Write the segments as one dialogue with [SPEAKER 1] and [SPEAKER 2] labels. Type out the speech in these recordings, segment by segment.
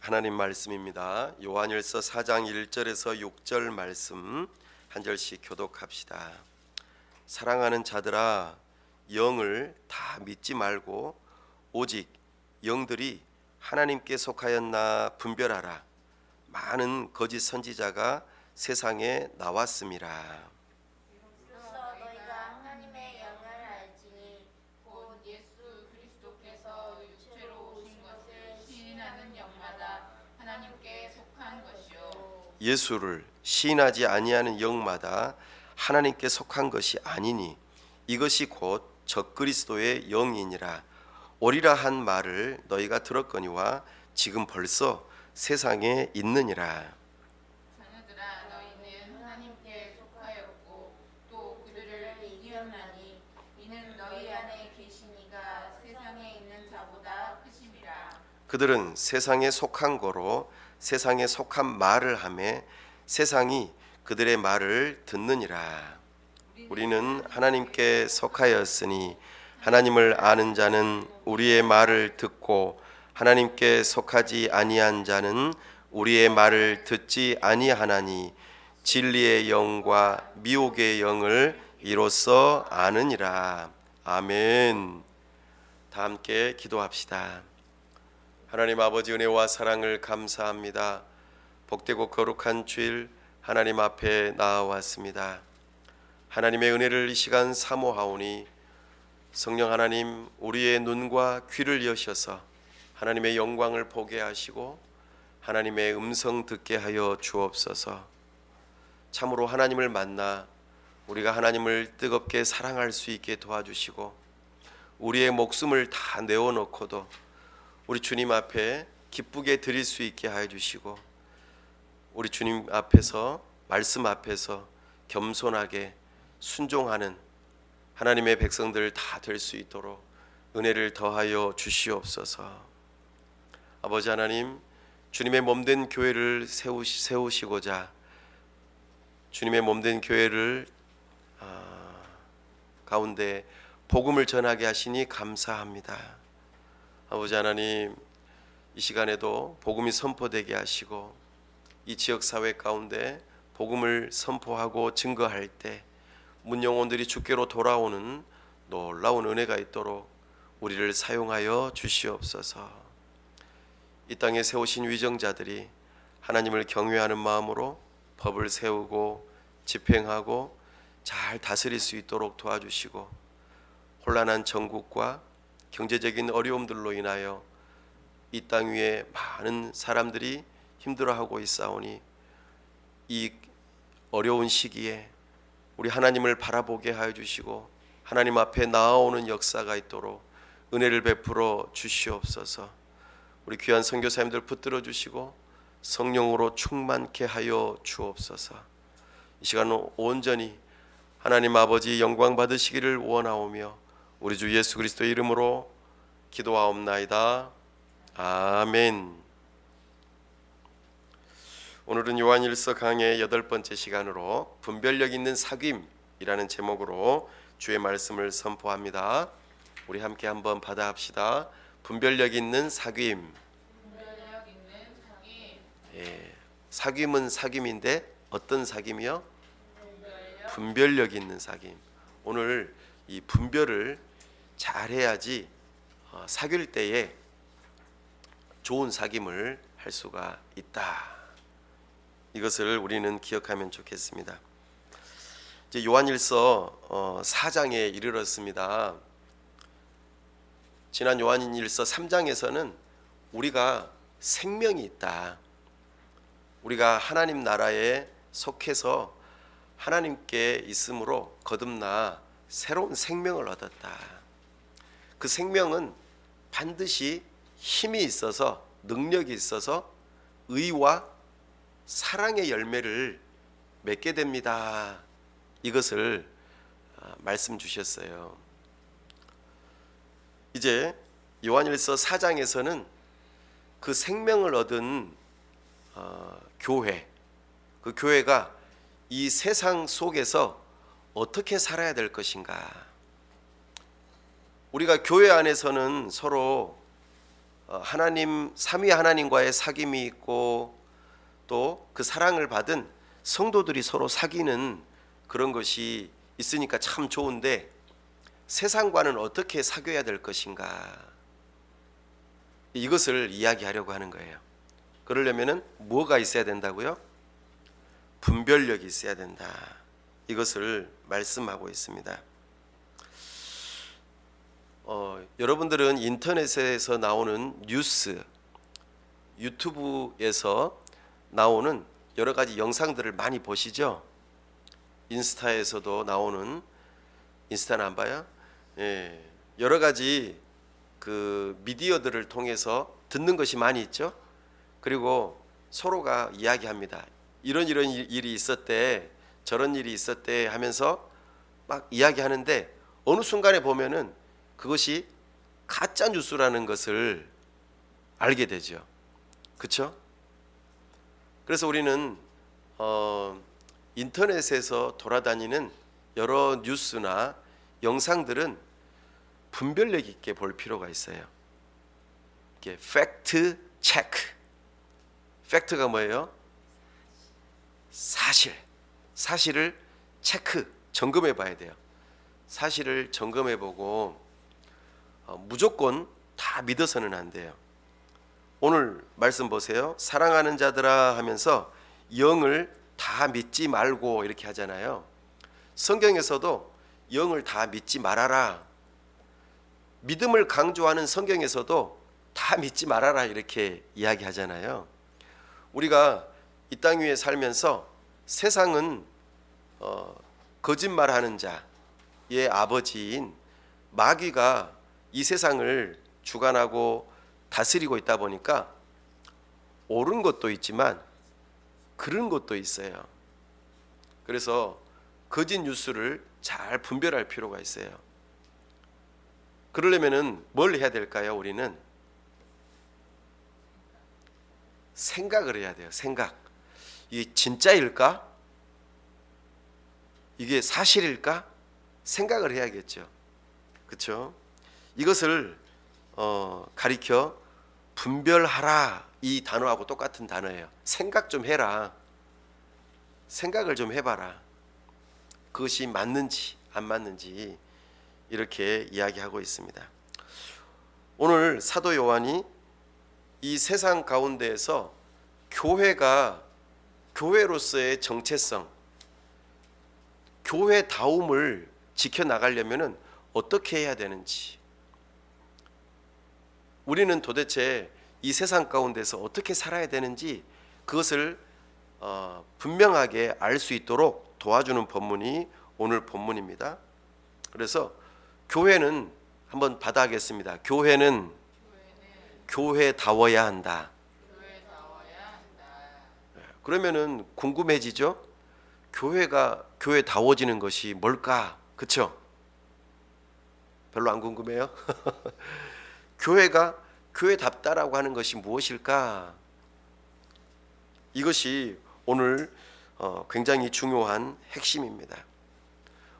[SPEAKER 1] 하나님 말씀입니다. 요한일서 4장 1절에서 6절 말씀 한 절씩 교독합시다. 사랑하는 자들아, 영을 다 믿지 말고 오직 영들이 하나님께 속하였나 분별하라. 많은 거짓 선지자가 세상에 나왔음이라.
[SPEAKER 2] 이로써 너희가 하나님의 영을 알지니 곧 예수 그리스도께서 육체로 오신 것을 시인하는 영마다 하나님께 속한 것이요
[SPEAKER 1] 예수를 시인하지 아니하는 영마다 하나님께 속한 것이 아니니 이것이 곧 적그리스도의 영이니라. 오리라 한 말을 너희가 들었거니와 지금 벌써 세상에 있느니라.
[SPEAKER 2] 자녀들아, 너희는 하나님께 속하였고 또 그들을 이기었나니 이는 너희 안에 계시니가 세상에 있는 자보다 크심이라.
[SPEAKER 1] 그들은 세상에 속한 거로 세상에 속한 말을 하매 세상이 그들의 말을 듣느니라. 우리는 하나님께 속하였으니 하나님을 아는 자는 우리의 말을 듣고 하나님께 속하지 아니한 자는 우리의 말을 듣지 아니하나니 진리의 영과 미혹의 영을 이로써 아느니라. 아멘. 다 함께 기도합시다. 하나님 아버지, 은혜와 사랑을 감사합니다. 복되고 거룩한 주일 하나님 앞에 나아왔습니다. 하나님의 은혜를 이 시간 사모하오니 성령 하나님, 우리의 눈과 귀를 여셔서 하나님의 영광을 보게 하시고 하나님의 음성 듣게 하여 주옵소서. 참으로 하나님을 만나 우리가 하나님을 뜨겁게 사랑할 수 있게 도와주시고 우리의 목숨을 다 내어놓고도 우리 주님 앞에 기쁘게 드릴 수 있게 하여 주시고 우리 주님 앞에서, 말씀 앞에서 겸손하게 순종하는 하나님의 백성들 다 될 수 있도록 은혜를 더하여 주시옵소서. 아버지 하나님, 주님의 몸된 교회를 세우시고자 주님의 몸된 교회를 가운데 복음을 전하게 하시니 감사합니다. 아버지 하나님, 이 시간에도 복음이 선포되게 하시고 이 지역사회 가운데 복음을 선포하고 증거할 때 문영혼들이 주께로 돌아오는 놀라운 은혜가 있도록 우리를 사용하여 주시옵소서. 이 땅에 세우신 위정자들이 하나님을 경외하는 마음으로 법을 세우고 집행하고 잘 다스릴 수 있도록 도와주시고 혼란한 정국과 경제적인 어려움들로 인하여 이 땅 위에 많은 사람들이 힘들어하고 있사오니 이 어려운 시기에 우리 하나님을 바라보게 하여 주시고 하나님 앞에 나아오는 역사가 있도록 은혜를 베풀어 주시옵소서. 우리 귀한 선교사님들 붙들어 주시고 성령으로 충만케 하여 주옵소서. 이 시간 온전히 하나님 아버지 영광 받으시기를 원하오며 우리 주 예수 그리스도의 이름으로 기도하옵나이다. 아멘. 오늘은 요한일서 강의 8번째 시간으로 분별력 있는 사귐이라는 제목으로 주의 말씀을 선포합니다. 우리 함께 한번 받아합시다. 분별력 있는 사귐. 예, 사귐은 사귐인데 어떤 사귐이요? 분별력 있는 사귐. 오늘 이 분별을 잘해야지 사귈 때에 좋은 사귐을 할 수가 있다. 이것을 우리는 기억하면 좋겠습니다. 이제 요한일서 4장에 이르렀습니다. 지난 요한일서 3장에서는 우리가 생명이 있다. 우리가 하나님 나라에 속해서 하나님께 있음으로 거듭나 새로운 생명을 얻었다. 그 생명은 반드시 힘이 있어서, 능력이 있어서 의와 사랑의 열매를 맺게 됩니다. 이것을 말씀 주셨어요. 이제 요한일서 4장에서는 그 생명을 얻은 교회, 그 교회가 이 세상 속에서 어떻게 살아야 될 것인가. 우리가 교회 안에서는 서로 하나님 삼위 하나님과의 사귐이 있고 또 그 사랑을 받은 성도들이 서로 사귀는 그런 것이 있으니까 참 좋은데 세상과는 어떻게 사귀어야 될 것인가 이것을 이야기하려고 하는 거예요. 그러려면은 뭐가 있어야 된다고요? 분별력이 있어야 된다. 이것을 말씀하고 있습니다. 여러분들은 인터넷에서 나오는 뉴스, 유튜브에서 나오는 여러 가지 영상들을 많이 보시죠? 인스타에서도 나오는, 인스타는 안 봐요? 예, 여러 가지 그 미디어들을 통해서 듣는 것이 많이 있죠. 그리고 서로가 이야기합니다. 이런 일이 있었대, 저런 일이 있었대 하면서 막 이야기하는데 어느 순간에 보면은 그것이 가짜 뉴스라는 것을 알게 되죠. 그렇죠? 그래서 우리는 인터넷에서 돌아다니는 여러 뉴스나 영상들은 분별력 있게 볼 필요가 있어요. 이게 팩트 체크. 팩트가 뭐예요? 사실을 체크, 점검해 봐야 돼요. 사실을 점검해 보고 무조건 다 믿어서는 안 돼요. 오늘 말씀 보세요. 사랑하는 자들아 하면서 영을 다 믿지 말고 이렇게 하잖아요. 성경에서도 영을 다 믿지 말아라. 믿음을 강조하는 성경에서도 다 믿지 말아라 이렇게 이야기하잖아요. 우리가 이 땅 위에 살면서 세상은 거짓말하는 자의 아버지인 마귀가 이 세상을 주관하고 다스리고 있다 보니까 옳은 것도 있지만 그른 것도 있어요. 그래서 거짓 뉴스를 잘 분별할 필요가 있어요. 그러려면은 뭘 해야 될까요? 우리는 생각을 해야 돼요. 생각. 이게 진짜일까? 이게 사실일까? 생각을 해야겠죠. 그렇죠? 이것을 가리켜 분별하라 이 단어하고 똑같은 단어예요. 생각 좀 해라. 생각을 좀 해봐라. 그것이 맞는지 안 맞는지 이렇게 이야기하고 있습니다. 오늘 사도 요한이 이 세상 가운데에서 교회로서의 정체성, 교회다움을 지켜나가려면 어떻게 해야 되는지, 우리는 도대체 이 세상 가운데서 어떻게 살아야 되는지 그것을 분명하게 알 수 있도록 도와주는 본문이 오늘 본문입니다. 그래서 교회는 한번 받아가겠습니다. 교회는 교회다워야 한다. 그러면은 궁금해지죠? 교회가 교회다워지는 것이 뭘까? 그렇죠? 별로 안 궁금해요? 교회가 교회답다라고 하는 것이 무엇일까? 이것이 오늘 굉장히 중요한 핵심입니다.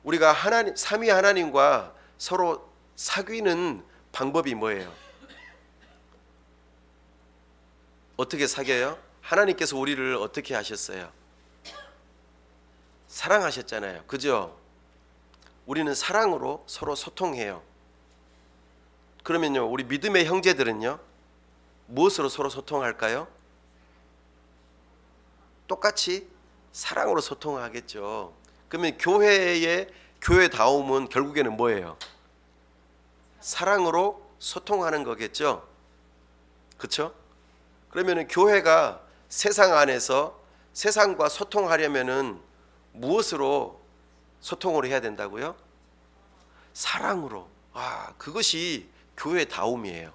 [SPEAKER 1] 우리가 삼위 하나님과 서로 사귀는 방법이 뭐예요? 어떻게 사귀어요? 하나님께서 우리를 어떻게 하셨어요? 사랑하셨잖아요. 그죠? 우리는 사랑으로 서로 소통해요. 그러면요, 우리 믿음의 형제들은요, 무엇으로 서로 소통할까요? 똑같이 사랑으로 소통하겠죠. 그러면 교회의 교회다움은 결국에는 뭐예요? 사랑으로 소통하는 거겠죠. 그렇죠? 그러면 교회가 세상 안에서 세상과 소통하려면은 무엇으로 소통을 해야 된다고요? 사랑으로. 그것이 교회다움이에요.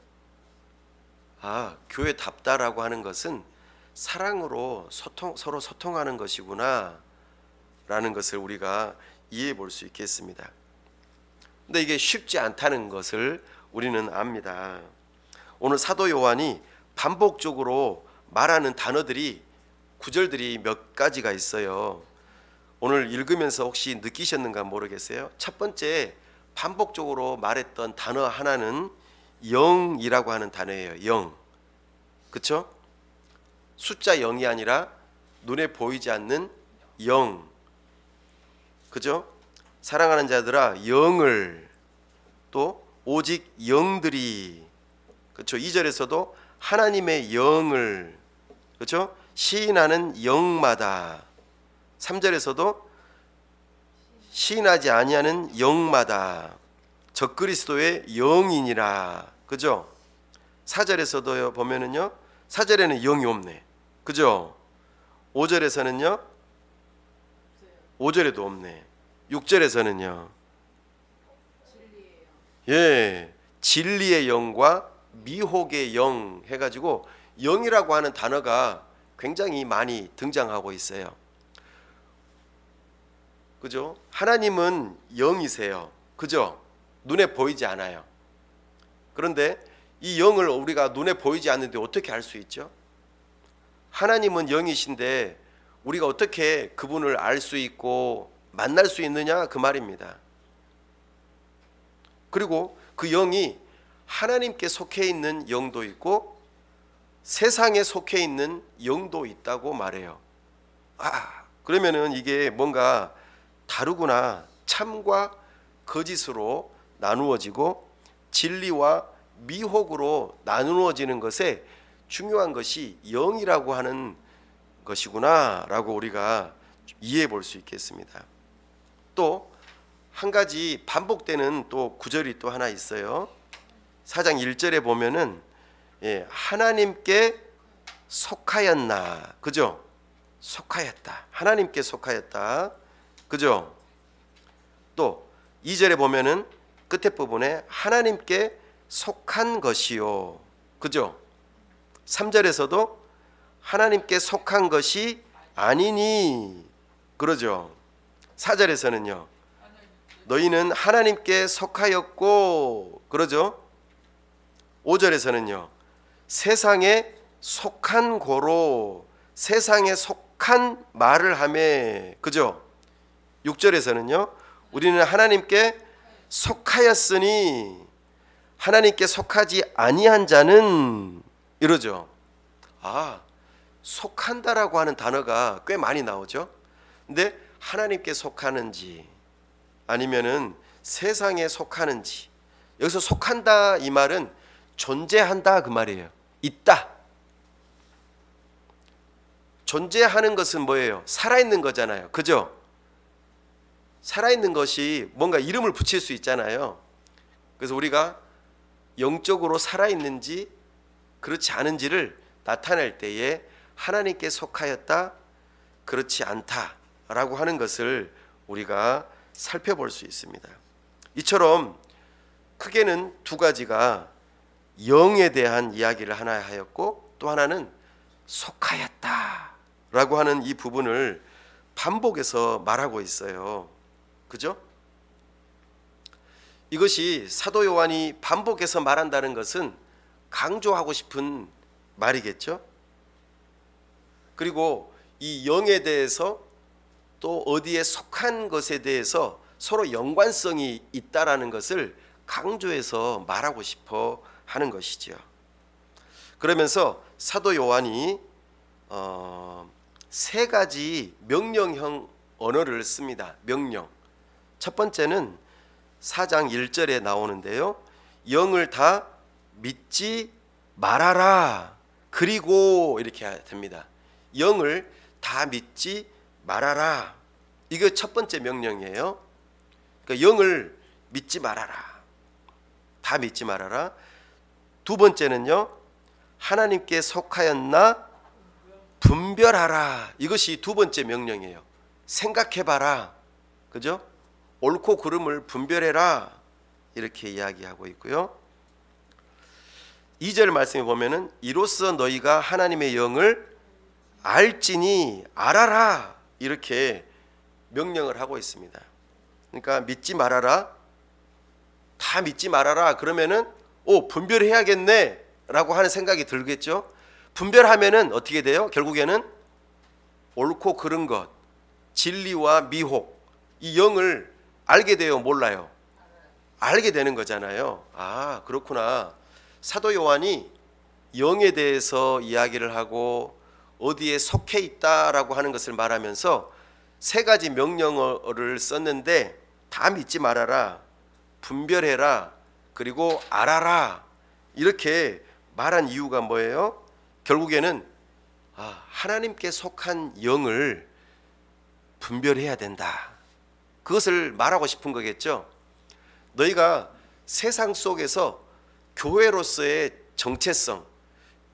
[SPEAKER 1] 교회답다라고 하는 것은 사랑으로 서로 소통하는 것이구나 라는 것을 우리가 이해해 볼 수 있겠습니다. 근데 이게 쉽지 않다는 것을 우리는 압니다. 오늘 사도 요한이 반복적으로 말하는 단어들이, 구절들이 몇 가지가 있어요. 오늘 읽으면서 혹시 느끼셨는가 모르겠어요. 첫 번째, 반복적으로 말했던 단어 하나는 영이라고 하는 단어예요. 영. 그렇죠? 숫자 0이 아니라 눈에 보이지 않는 영. 그죠? 사랑하는 자들아 영을, 또 오직 영들이, 그렇죠? 2절에서도 하나님의 영을, 그렇죠? 시인하는 영마다, 3절에서도 시인하지 아니하는 영마다 적그리스도의 영이니라. 그죠? 4절에서도 보면은요, 4절에는 영이 없네. 그죠? 5절에서는요, 5절에도 없네. 6절에서는요, 예, 진리의 영과 미혹의 영 해가지고 영이라고 하는 단어가 굉장히 많이 등장하고 있어요. 그죠? 하나님은 영이세요. 그죠? 눈에 보이지 않아요. 그런데 이 영을 우리가 눈에 보이지 않는데 어떻게 알 수 있죠? 하나님은 영이신데 우리가 어떻게 그분을 알 수 있고 만날 수 있느냐 그 말입니다. 그리고 그 영이 하나님께 속해 있는 영도 있고 세상에 속해 있는 영도 있다고 말해요. 그러면은 이게 뭔가 다르구나. 참과 거짓으로 나누어지고 진리와 미혹으로 나누어지는 것에 중요한 것이 영이라고 하는 것이구나 라고 우리가 이해해 볼 수 있겠습니다. 또 한 가지 반복되는 또 구절이 또 하나 있어요. 4장 1절에 보면은 하나님께 속하였나. 그죠? 속하였다. 하나님께 속하였다. 그죠? 또 2절에 보면은 끝에 부분에 하나님께 속한 것이요. 그죠? 3절에서도 하나님께 속한 것이 아니니. 그러죠? 4절에서는요. 너희는 하나님께 속하였고. 그러죠? 5절에서는요. 세상에 속한 고로, 세상에 속한 말을 하매. 그죠? 6절에서는요. 우리는 하나님께 속하였으니 하나님께 속하지 아니한 자는, 이러죠. 속한다라고 하는 단어가 꽤 많이 나오죠. 근데 하나님께 속하는지 아니면은 세상에 속하는지, 여기서 속한다 이 말은 존재한다 그 말이에요. 있다. 존재하는 것은 뭐예요? 살아있는 거잖아요. 그죠? 살아있는 것이 뭔가 이름을 붙일 수 있잖아요. 그래서 우리가 영적으로 살아있는지 그렇지 않은지를 나타낼 때에 하나님께 속하였다, 그렇지 않다라고 하는 것을 우리가 살펴볼 수 있습니다. 이처럼 크게는 두 가지가 영에 대한 이야기를 하나 하였고 또 하나는 속하였다라고 하는 이 부분을 반복해서 말하고 있어요. 그죠? 이것이 사도 요한이 반복해서 말한다는 것은 강조하고 싶은 말이겠죠. 그리고 이 영에 대해서 또 어디에 속한 것에 대해서 서로 연관성이 있다라는 것을 강조해서 말하고 싶어 하는 것이죠. 그러면서 사도 요한이 세 가지 명령형 언어를 씁니다. 명령. 첫 번째는 4장 1절에 나오는데요. 영을 다 믿지 말아라. 그리고 이렇게 됩니다. 영을 다 믿지 말아라. 이거 첫 번째 명령이에요. 그러니까 영을 믿지 말아라. 다 믿지 말아라. 두 번째는요. 하나님께 속하였나 분별하라. 이것이 두 번째 명령이에요. 생각해봐라. 그죠? 옳고 그름을 분별해라. 이렇게 이야기하고 있고요. 2절 말씀에 보면은 이로써 너희가 하나님의 영을 알지니 알아라. 이렇게 명령을 하고 있습니다. 그러니까 믿지 말아라. 다 믿지 말아라. 그러면은 분별해야겠네 라고 하는 생각이 들겠죠. 분별하면은 어떻게 돼요? 결국에는 옳고 그른 것, 진리와 미혹, 이 영을 알게 돼요? 몰라요? 알게 되는 거잖아요. 그렇구나. 사도 요한이 영에 대해서 이야기를 하고 어디에 속해 있다라고 하는 것을 말하면서 세 가지 명령어를 썼는데 다 믿지 말아라, 분별해라, 그리고 알아라 이렇게 말한 이유가 뭐예요? 결국에는 하나님께 속한 영을 분별해야 된다. 그것을 말하고 싶은 거겠죠. 너희가 세상 속에서 교회로서의 정체성,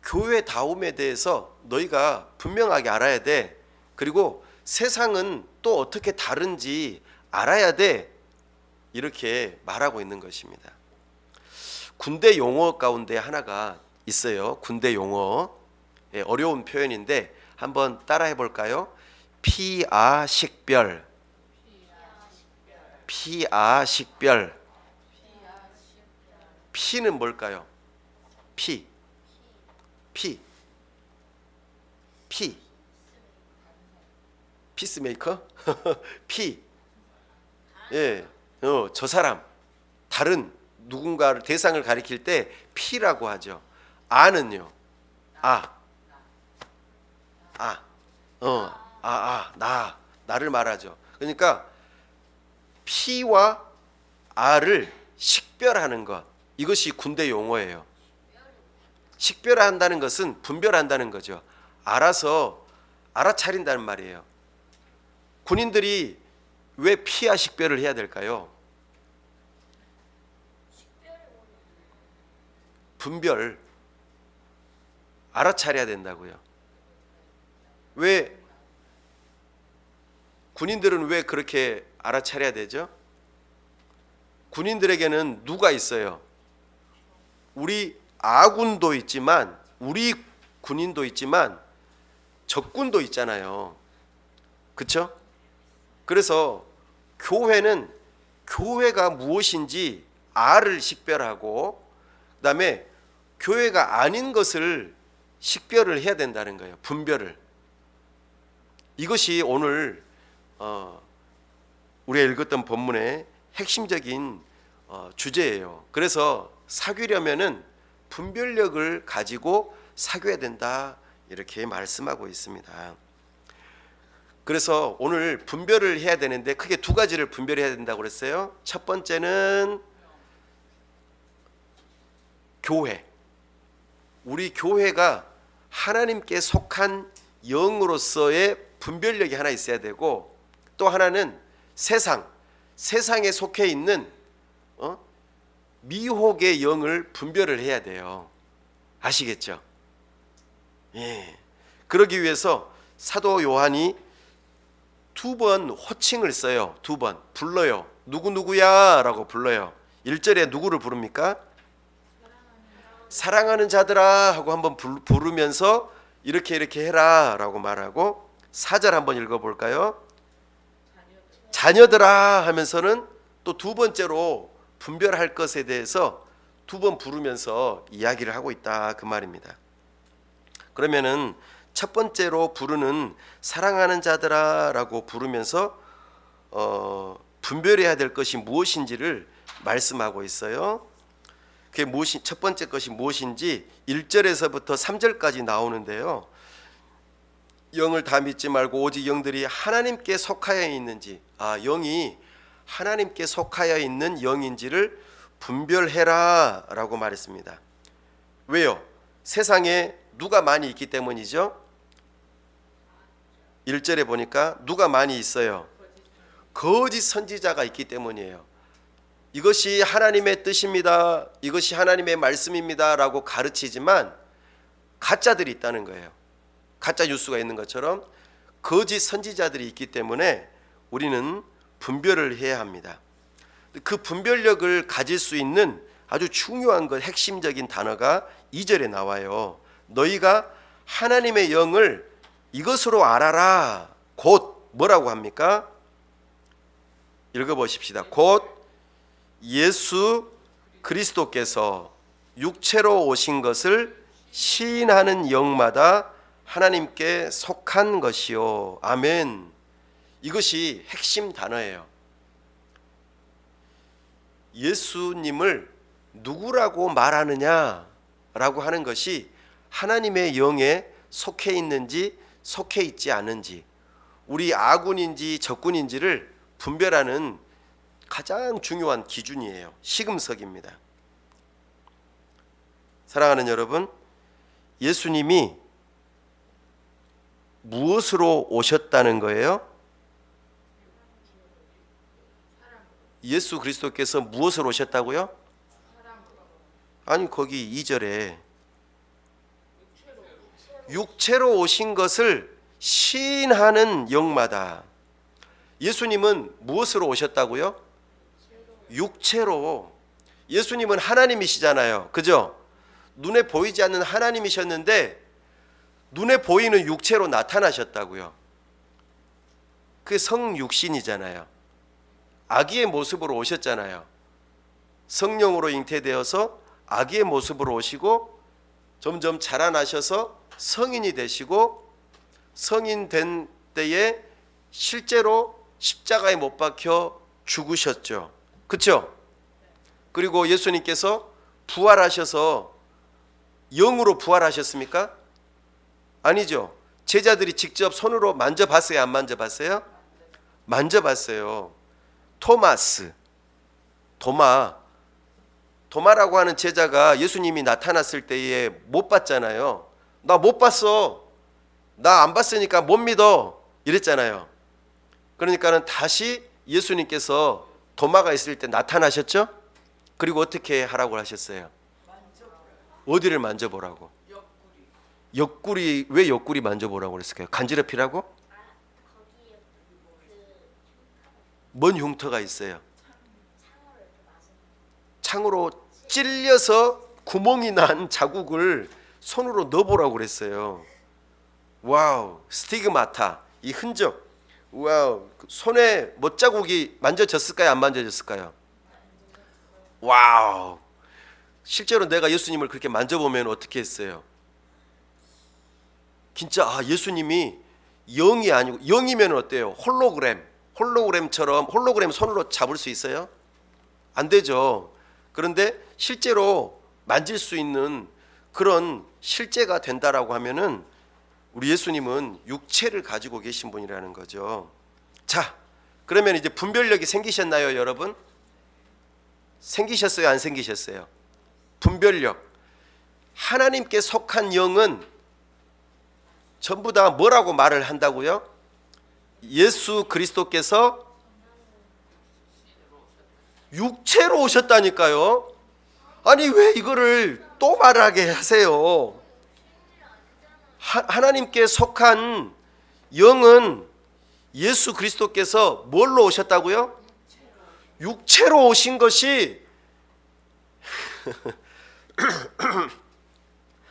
[SPEAKER 1] 교회다움에 대해서 너희가 분명하게 알아야 돼. 그리고 세상은 또 어떻게 다른지 알아야 돼. 이렇게 말하고 있는 것입니다. 군대 용어 가운데 하나가 있어요. 군대 용어. 어려운 표현인데 한번 따라해 볼까요? 피아식별. 피아식별. 피는 뭘까요? 피. 피스메이커? 피. 예. 저 사람, 다른 누군가를 대상을 가리킬 때 피라고 하죠. 아는요. 나를 말하죠. 그러니까 피와 아를 식별하는 것, 이것이 군대 용어예요. 식별한다는 것은 분별한다는 거죠. 알아서 알아차린다는 말이에요. 군인들이 왜 피와 식별을 해야 될까요? 분별, 알아차려야 된다고요. 왜 군인들은 왜 그렇게 알아차려야 되죠? 군인들에게는 누가 있어요? 우리 아군도 있지만, 우리 군인도 있지만 적군도 있잖아요. 그렇죠? 그래서 교회는 교회가 무엇인지 알을 식별하고, 그다음에 교회가 아닌 것을 식별을 해야 된다는 거예요. 분별을. 이것이 오늘 우리가 읽었던 본문의 핵심적인 주제예요. 그래서 사귀려면은 분별력을 가지고 사귀어야 된다, 이렇게 말씀하고 있습니다. 그래서 오늘 분별을 해야 되는데 크게 두 가지를 분별해야 된다고 그랬어요. 첫 번째는 교회. 우리 교회가 하나님께 속한 영으로서의 분별력이 하나 있어야 되고, 또 하나는 세상에 속해 있는 미혹의 영을 분별을 해야 돼요. 아시겠죠? 예. 그러기 위해서 사도 요한이 두 번 호칭을 써요. 두 번 불러요. 누구누구야 라고 불러요. 1절에 누구를 부릅니까? 사랑하는 자들아 하고 한번 부르면서 이렇게 해라 라고 말하고, 4절 한번 읽어볼까요? 자녀들아 하면서는 또 두 번째로 분별할 것에 대해서 두 번 부르면서 이야기를 하고 있다, 그 말입니다. 그러면은 첫 번째로 부르는 사랑하는 자들아 라고 부르면서 분별해야 될 것이 무엇인지를 말씀하고 있어요. 그게 첫 번째 것이 무엇인지 1절에서부터 3절까지 나오는데요. 영을 다 믿지 말고 오직 영들이 하나님께 속하여 있는지, 영이 하나님께 속하여 있는 영인지를 분별해라 라고 말했습니다. 왜요? 세상에 누가 많이 있기 때문이죠. 1절에 보니까 누가 많이 있어요? 거짓 선지자가 있기 때문이에요. 이것이 하나님의 뜻입니다, 이것이 하나님의 말씀입니다 라고 가르치지만 가짜들이 있다는 거예요. 가짜 뉴스가 있는 것처럼 거짓 선지자들이 있기 때문에 우리는 분별을 해야 합니다. 그 분별력을 가질 수 있는 아주 중요한 것, 핵심적인 단어가 2절에 나와요. 너희가 하나님의 영을 이것으로 알아라. 곧 뭐라고 합니까? 읽어보십시다. 곧 예수 그리스도께서 육체로 오신 것을 시인하는 영마다 하나님께 속한 것이요. 아멘. 이것이 핵심 단어예요. 예수님을 누구라고 말하느냐, 라고 하는 것이 하나님의 영에 속해 있는지 속해 있지 않은지, 우리 아군인지 적군인지를 분별하는 가장 중요한 기준이에요. 시금석입니다. 사랑하는 여러분, 예수님이 무엇으로 오셨다는 거예요? 예수 그리스도께서 무엇으로 오셨다고요? 아니, 거기 2절에 육체로 오신 것을 시인하는 영마다. 예수님은 무엇으로 오셨다고요? 육체로. 예수님은 하나님이시잖아요. 그죠? 눈에 보이지 않는 하나님이셨는데 눈에 보이는 육체로 나타나셨다고요. 그게 성육신이잖아요. 아기의 모습으로 오셨잖아요. 성령으로 잉태되어서 아기의 모습으로 오시고 점점 자라나셔서 성인이 되시고 성인 된 때에 실제로 십자가에 못 박혀 죽으셨죠. 그렇죠? 그리고 예수님께서 부활하셔서 영으로 부활하셨습니까? 아니죠. 제자들이 직접 손으로 만져봤어요? 안 만져봤어요? 만져봤어요. 도마라고 하는 제자가 예수님이 나타났을 때에 못 봤잖아요. 나 못 봤어. 나 안 봤으니까 못 믿어. 이랬잖아요. 그러니까는 다시 예수님께서 도마가 있을 때 나타나셨죠? 그리고 어떻게 하라고 하셨어요? 어디를 만져보라고? 옆구리. 왜 옆구리 만져보라고 그랬을까요? 간지럽히라고? 뭔 흉터가 있어요? 창으로 찔려서 구멍이 난 자국을 손으로 넣어보라고 그랬어요. 와우, 스티그마타, 이 흔적. 와우, 손에 못자국이 만져졌을까요? 안 만져졌을까요? 와우. 실제로 내가 예수님을 그렇게 만져보면 어떻게 했어요? 진짜 예수님이 영이 아니고, 영이면 어때요? 홀로그램처럼 홀로그램 손으로 잡을 수 있어요? 안 되죠. 그런데 실제로 만질 수 있는 그런 실제가 된다라고 하면은 우리 예수님은 육체를 가지고 계신 분이라는 거죠. 자, 그러면 이제 분별력이 생기셨나요, 여러분? 생기셨어요, 안 생기셨어요? 분별력. 하나님께 속한 영은 전부 다 뭐라고 말을 한다고요? 예수 그리스도께서 육체로 오셨다니까요. 아니, 왜 이거를 또 말하게 하세요? 하나님께 속한 영은 예수 그리스도께서 뭘로 오셨다고요? 육체로 오신 것이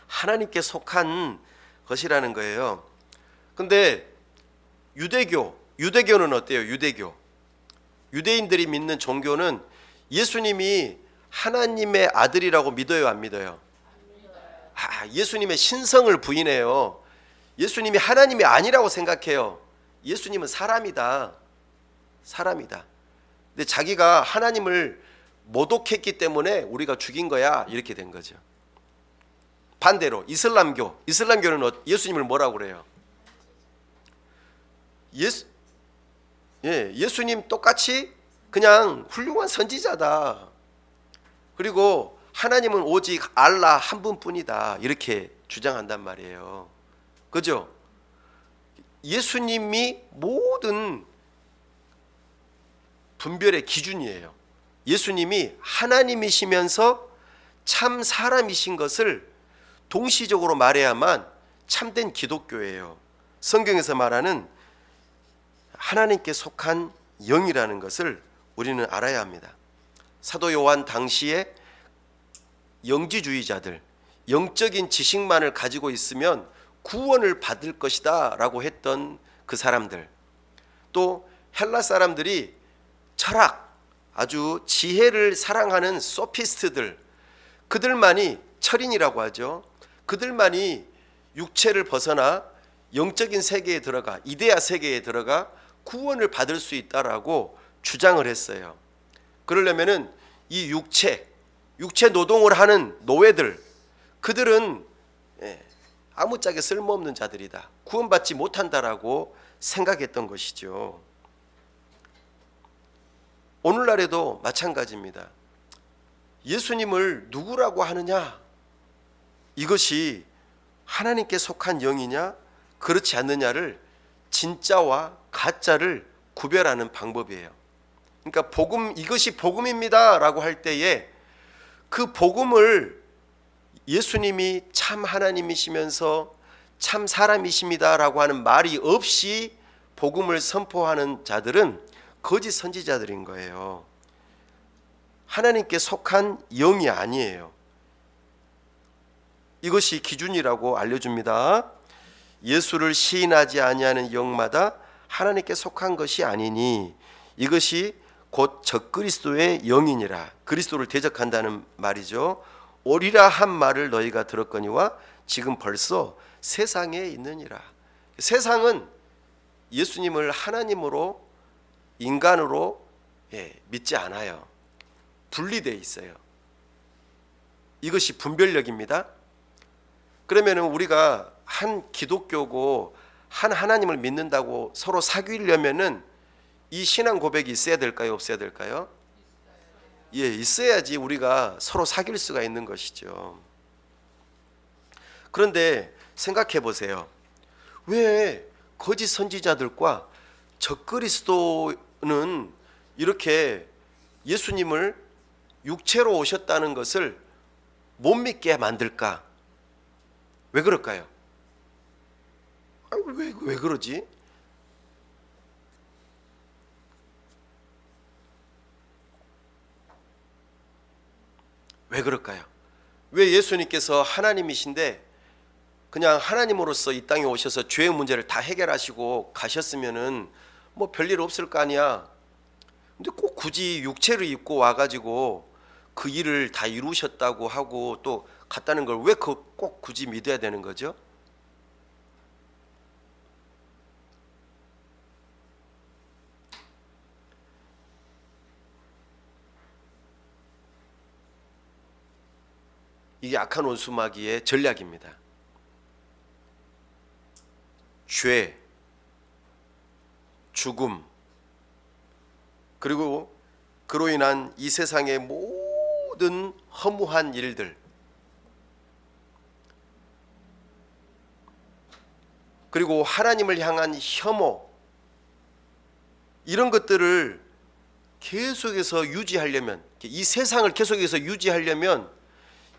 [SPEAKER 1] 하나님께 속한 것이라는 거예요. 근데 유대교는 어때요? 유대인들이 믿는 종교는 예수님이 하나님의 아들이라고 믿어요, 안 믿어요? 예수님의 신성을 부인해요. 예수님이 하나님이 아니라고 생각해요. 예수님은 사람이다. 근데 자기가 하나님을 모독했기 때문에 우리가 죽인 거야, 이렇게 된 거죠. 반대로 이슬람교는 예수님을 뭐라고 그래요? 예수님 똑같이 그냥 훌륭한 선지자다. 그리고 하나님은 오직 알라 한 분뿐이다, 이렇게 주장한단 말이에요. 그죠? 예수님이 모든 분별의 기준이에요. 예수님이 하나님이시면서 참 사람이신 것을 동시적으로 말해야만 참된 기독교예요. 성경에서 말하는 하나님께 속한 영이라는 것을 우리는 알아야 합니다. 사도 요한 당시에 영지주의자들, 영적인 지식만을 가지고 있으면 구원을 받을 것이다 라고 했던 그 사람들, 또 헬라 사람들이 철학, 아주 지혜를 사랑하는 소피스트들, 그들만이 철인이라고 하죠. 그들만이 육체를 벗어나 영적인 세계에 들어가, 이데아 세계에 들어가 구원을 받을 수 있다라고 주장을 했어요. 그러려면은 이 육체 노동을 하는 노예들, 그들은 아무짝에 쓸모없는 자들이다, 구원받지 못한다라고 생각했던 것이죠. 오늘날에도 마찬가지입니다. 예수님을 누구라고 하느냐, 이것이 하나님께 속한 영이냐 그렇지 않느냐를, 진짜와 가짜를 구별하는 방법이에요. 그러니까 복음, 이것이 복음입니다 라고 할 때에 그 복음을 예수님이 참 하나님이시면서 참 사람이십니다 라고 하는 말이 없이 복음을 선포하는 자들은 거짓 선지자들인 거예요. 하나님께 속한 영이 아니에요. 이것이 기준이라고 알려줍니다. 예수를 시인하지 아니하는 영마다 하나님께 속한 것이 아니니 이것이 곧 적그리스도의 영이니라. 그리스도를 대적한다는 말이죠. 오리라 한 말을 너희가 들었거니와 지금 벌써 세상에 있느니라. 세상은 예수님을 하나님으로 인간으로 믿지 않아요. 분리되어 있어요. 이것이 분별력입니다. 그러면 우리가 한 기독교고 한 하나님을 믿는다고 서로 사귀려면은 이 신앙 고백이 있어야 될까요? 없어야 될까요? 있어야지 우리가 서로 사귈 수가 있는 것이죠. 그런데 생각해 보세요. 왜 거짓 선지자들과 적그리스도는 이렇게 예수님을 육체로 오셨다는 것을 못 믿게 만들까? 왜 그럴까요? 왜 그러지? 왜 그럴까요? 왜 예수님께서 하나님이신데 그냥 하나님으로서 이 땅에 오셔서 죄의 문제를 다 해결하시고 가셨으면은 뭐 별일 없을 거 아니야. 근데 꼭 굳이 육체를 입고 와가지고 그 일을 다 이루셨다고 하고 또 갔다는 걸 왜 꼭 굳이 믿어야 되는 거죠? 이게 악한 원수마귀의 전략입니다. 죄, 죽음, 그리고 그로 인한 이 세상의 모든 허무한 일들, 그리고 하나님을 향한 혐오, 이런 것들을 계속해서 유지하려면, 이 세상을 계속해서 유지하려면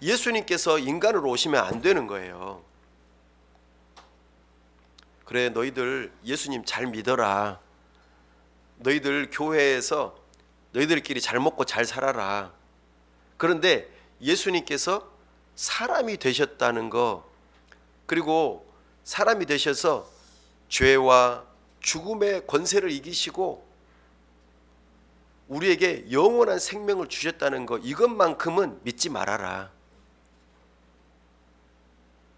[SPEAKER 1] 예수님께서 인간으로 오시면 안 되는 거예요. 그래, 너희들 예수님 잘 믿어라. 너희들 교회에서 너희들끼리 잘 먹고 잘 살아라. 그런데 예수님께서 사람이 되셨다는 거, 그리고 사람이 되셔서 죄와 죽음의 권세를 이기시고 우리에게 영원한 생명을 주셨다는 거, 이것만큼은 믿지 말아라.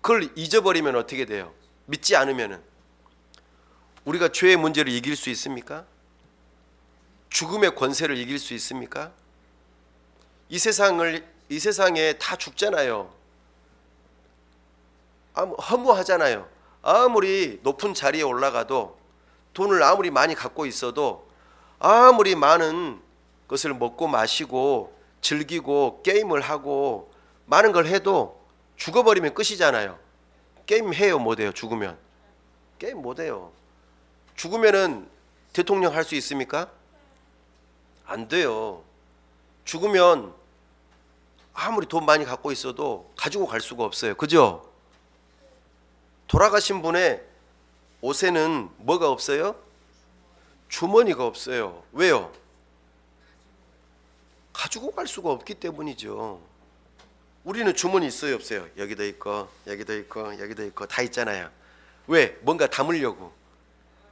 [SPEAKER 1] 그걸 잊어버리면 어떻게 돼요? 믿지 않으면은 우리가 죄의 문제를 이길 수 있습니까? 죽음의 권세를 이길 수 있습니까? 이 세상에 다 죽잖아요. 허무하잖아요. 아무리 높은 자리에 올라가도, 돈을 아무리 많이 갖고 있어도, 아무리 많은 것을 먹고 마시고 즐기고 게임을 하고 많은 걸 해도 죽어버리면 끝이잖아요. 게임 해요, 못 해요? 죽으면 게임 못 해요. 죽으면은 대통령 할 수 있습니까? 안 돼요. 죽으면 아무리 돈 많이 갖고 있어도 가지고 갈 수가 없어요. 그죠? 돌아가신 분의 옷에는 뭐가 없어요? 주머니가 없어요. 왜요? 가지고 갈 수가 없기 때문이죠. 우리는 주머니 있어요, 없어요? 여기도 있고 여기도 있고 여기도 있고 다 있잖아요. 왜? 뭔가 담으려고.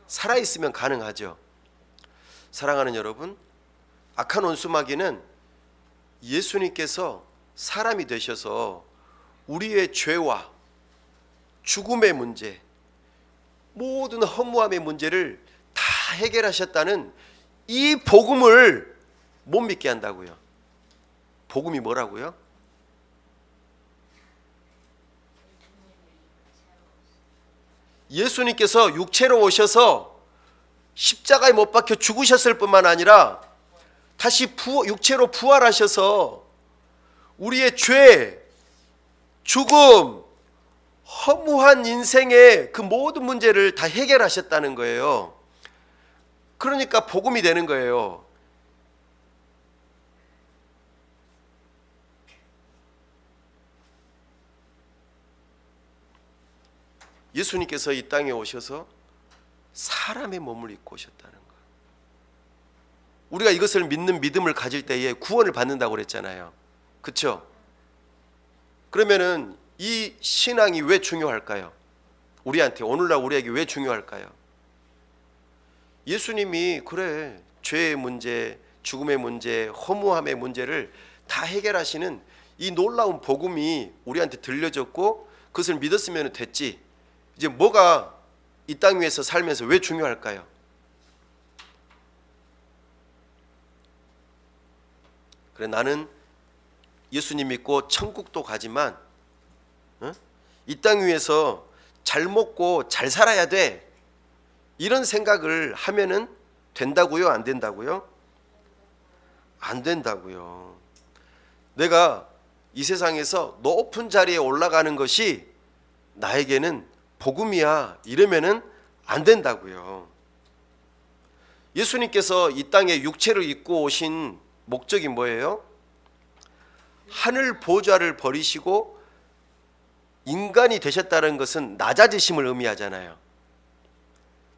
[SPEAKER 1] 살아있으면 가능하죠. 사랑하는 여러분, 악한 원수마귀는 예수님께서 사람이 되셔서 우리의 죄와 죽음의 문제, 모든 허무함의 문제를 다 해결하셨다는 이 복음을 못 믿게 한다고요. 복음이 뭐라고요? 예수님께서 육체로 오셔서 십자가에 못 박혀 죽으셨을 뿐만 아니라 다시 육체로 부활하셔서 우리의 죄, 죽음, 허무한 인생의 그 모든 문제를 다 해결하셨다는 거예요. 그러니까 복음이 되는 거예요. 예수님께서 이 땅에 오셔서 사람의 몸을 입고 오셨다는 거예요. 우리가 이것을 믿는 믿음을 가질 때에 구원을 받는다고 그랬잖아요. 그렇죠? 그러면은 이 신앙이 왜 중요할까요? 우리한테, 오늘날 우리에게 왜 중요할까요? 예수님이 그래, 죄의 문제, 죽음의 문제, 허무함의 문제를 다 해결하시는 이 놀라운 복음이 우리한테 들려졌고 그것을 믿었으면 됐지. 이제 뭐가 이 땅 위에서 살면서 왜 중요할까요? 그래, 나는 예수님 믿고 천국도 가지만 이 땅 위에서 잘 먹고 잘 살아야 돼. 이런 생각을 하면은 된다고요? 안 된다고요? 안 된다고요. 내가 이 세상에서 높은 자리에 올라가는 것이 나에게는 복음이야. 이러면은 안 된다고요. 예수님께서 이 땅에 육체를 입고 오신 목적이 뭐예요? 하늘 보좌를 버리시고 인간이 되셨다는 것은 낮아지심을 의미하잖아요.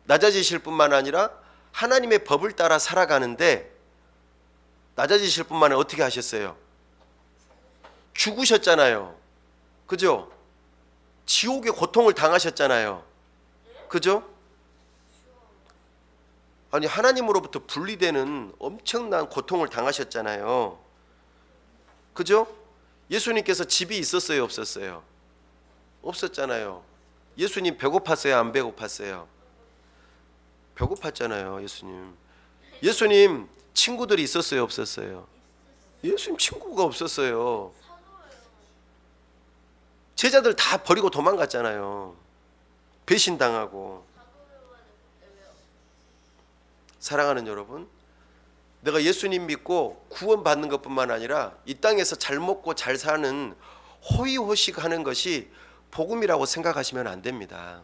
[SPEAKER 1] 낮아지실 뿐만 아니라 하나님의 법을 따라 살아가는데 낮아지실 뿐만 아니라 어떻게 하셨어요? 죽으셨잖아요. 그죠? 지옥의 고통을 당하셨잖아요. 그죠? 아니, 하나님으로부터 분리되는 엄청난 고통을 당하셨잖아요. 그죠? 예수님께서 집이 있었어요, 없었어요? 없었잖아요. 예수님 배고팠어요, 안 배고팠어요? 배고팠잖아요, 예수님. 예수님 친구들이 있었어요, 없었어요? 예수님 친구가 없었어요. 제자들 다 버리고 도망갔잖아요. 배신당하고. 사랑하는 여러분, 내가 예수님 믿고 구원받는 것뿐만 아니라 이 땅에서 잘 먹고 잘 사는 호의호식하는 것이 복음이라고 생각하시면 안 됩니다.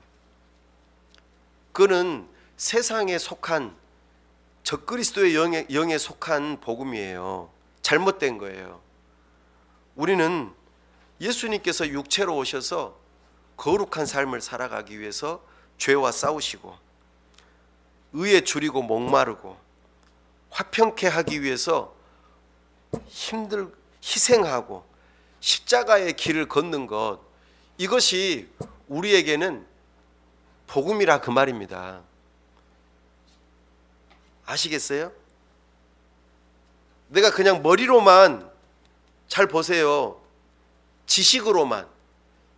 [SPEAKER 1] 그거는 세상에 속한 적그리스도의 영에 속한 복음이에요. 잘못된 거예요. 우리는 예수님께서 육체로 오셔서 거룩한 삶을 살아가기 위해서 죄와 싸우시고 의에 줄이고 목마르고 화평케 하기 위해서 희생하고 십자가의 길을 걷는 것, 이것이 우리에게는 복음이라 그 말입니다. 아시겠어요? 내가 그냥 머리로만, 잘 보세요, 지식으로만,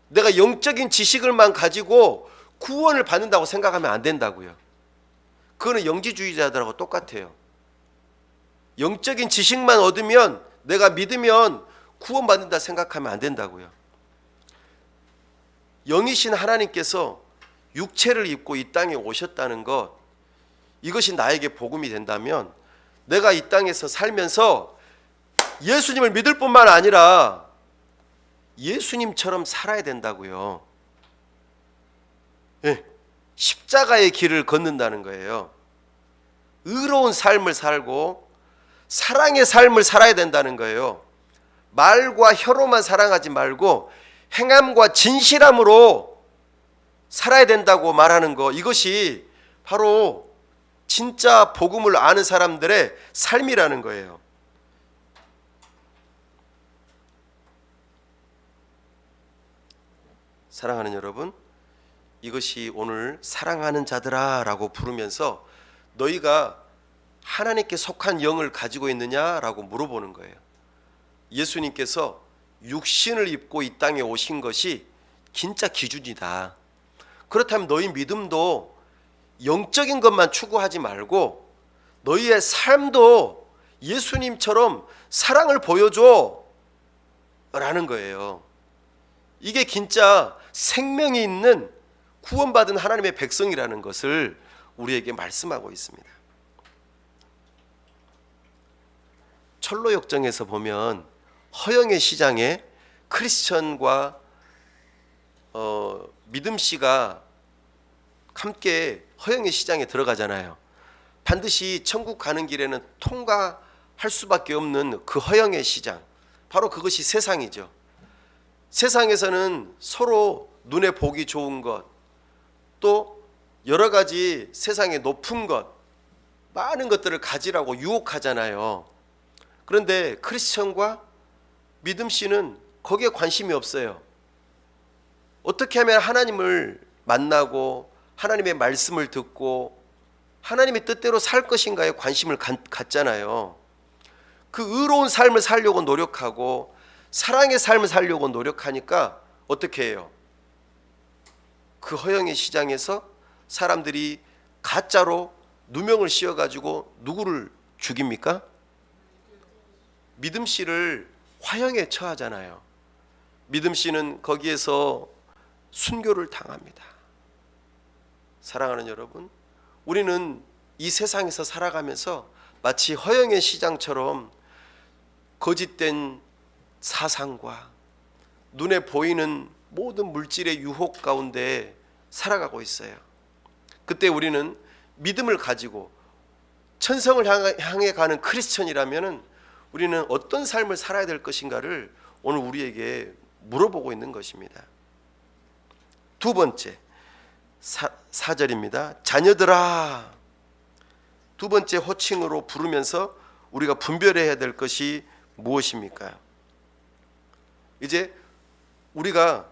[SPEAKER 1] 내가 영적인 지식을만 가지고 구원을 받는다고 생각하면 안 된다고요. 그거는 영지주의자들하고 똑같아요. 영적인 지식만 얻으면, 내가 믿으면 구원받는다 생각하면 안 된다고요. 영이신 하나님께서 육체를 입고 이 땅에 오셨다는 것, 이것이 나에게 복음이 된다면 내가 이 땅에서 살면서 예수님을 믿을 뿐만 아니라 예수님처럼 살아야 된다고요. 예, 십자가의 길을 걷는다는 거예요. 의로운 삶을 살고 사랑의 삶을 살아야 된다는 거예요. 말과 혀로만 사랑하지 말고 행함과 진실함으로 살아야 된다고 말하는 거, 이것이 바로 진짜 복음을 아는 사람들의 삶이라는 거예요. 사랑하는 여러분, 이것이 오늘 사랑하는 자들아 라고 부르면서 너희가 하나님께 속한 영을 가지고 있느냐라고 물어보는 거예요. 예수님께서 육신을 입고 이 땅에 오신 것이 진짜 기준이다. 그렇다면 너희 믿음도 영적인 것만 추구하지 말고 너희의 삶도 예수님처럼 사랑을 보여줘 라는 거예요. 이게 진짜 생명이 있는 구원받은 하나님의 백성이라는 것을 우리에게 말씀하고 있습니다. 철로 역정에서 보면 허영의 시장에 크리스천과 믿음 씨가 함께 허영의 시장에 들어가잖아요. 반드시 천국 가는 길에는 통과할 수밖에 없는 그 허영의 시장, 바로 그것이 세상이죠. 세상에서는 서로 눈에 보기 좋은 것, 또 여러 가지 세상의 높은 것, 많은 것들을 가지라고 유혹하잖아요. 그런데 크리스천과 믿음 씨는 거기에 관심이 없어요. 어떻게 하면 하나님을 만나고 하나님의 말씀을 듣고 하나님의 뜻대로 살 것인가에 관심을 갖잖아요. 그 의로운 삶을 살려고 노력하고 사랑의 삶을 살려고 노력하니까 어떻게 해요? 그 허영의 시장에서 사람들이 가짜로 누명을 씌워가지고 누구를 죽입니까? 믿음 씨를 화형에 처하잖아요. 믿음 씨는 거기에서 순교를 당합니다. 사랑하는 여러분, 우리는 이 세상에서 살아가면서 마치 허영의 시장처럼 거짓된 사상과 눈에 보이는 모든 물질의 유혹 가운데 살아가고 있어요. 그때 우리는 믿음을 가지고 천성을 향해 가는 크리스천이라면 우리는 어떤 삶을 살아야 될 것인가를 오늘 우리에게 물어보고 있는 것입니다. 두 번째, 4절입니다. 자녀들아. 두 번째 호칭으로 부르면서 우리가 분별해야 될 것이 무엇입니까? 이제 우리가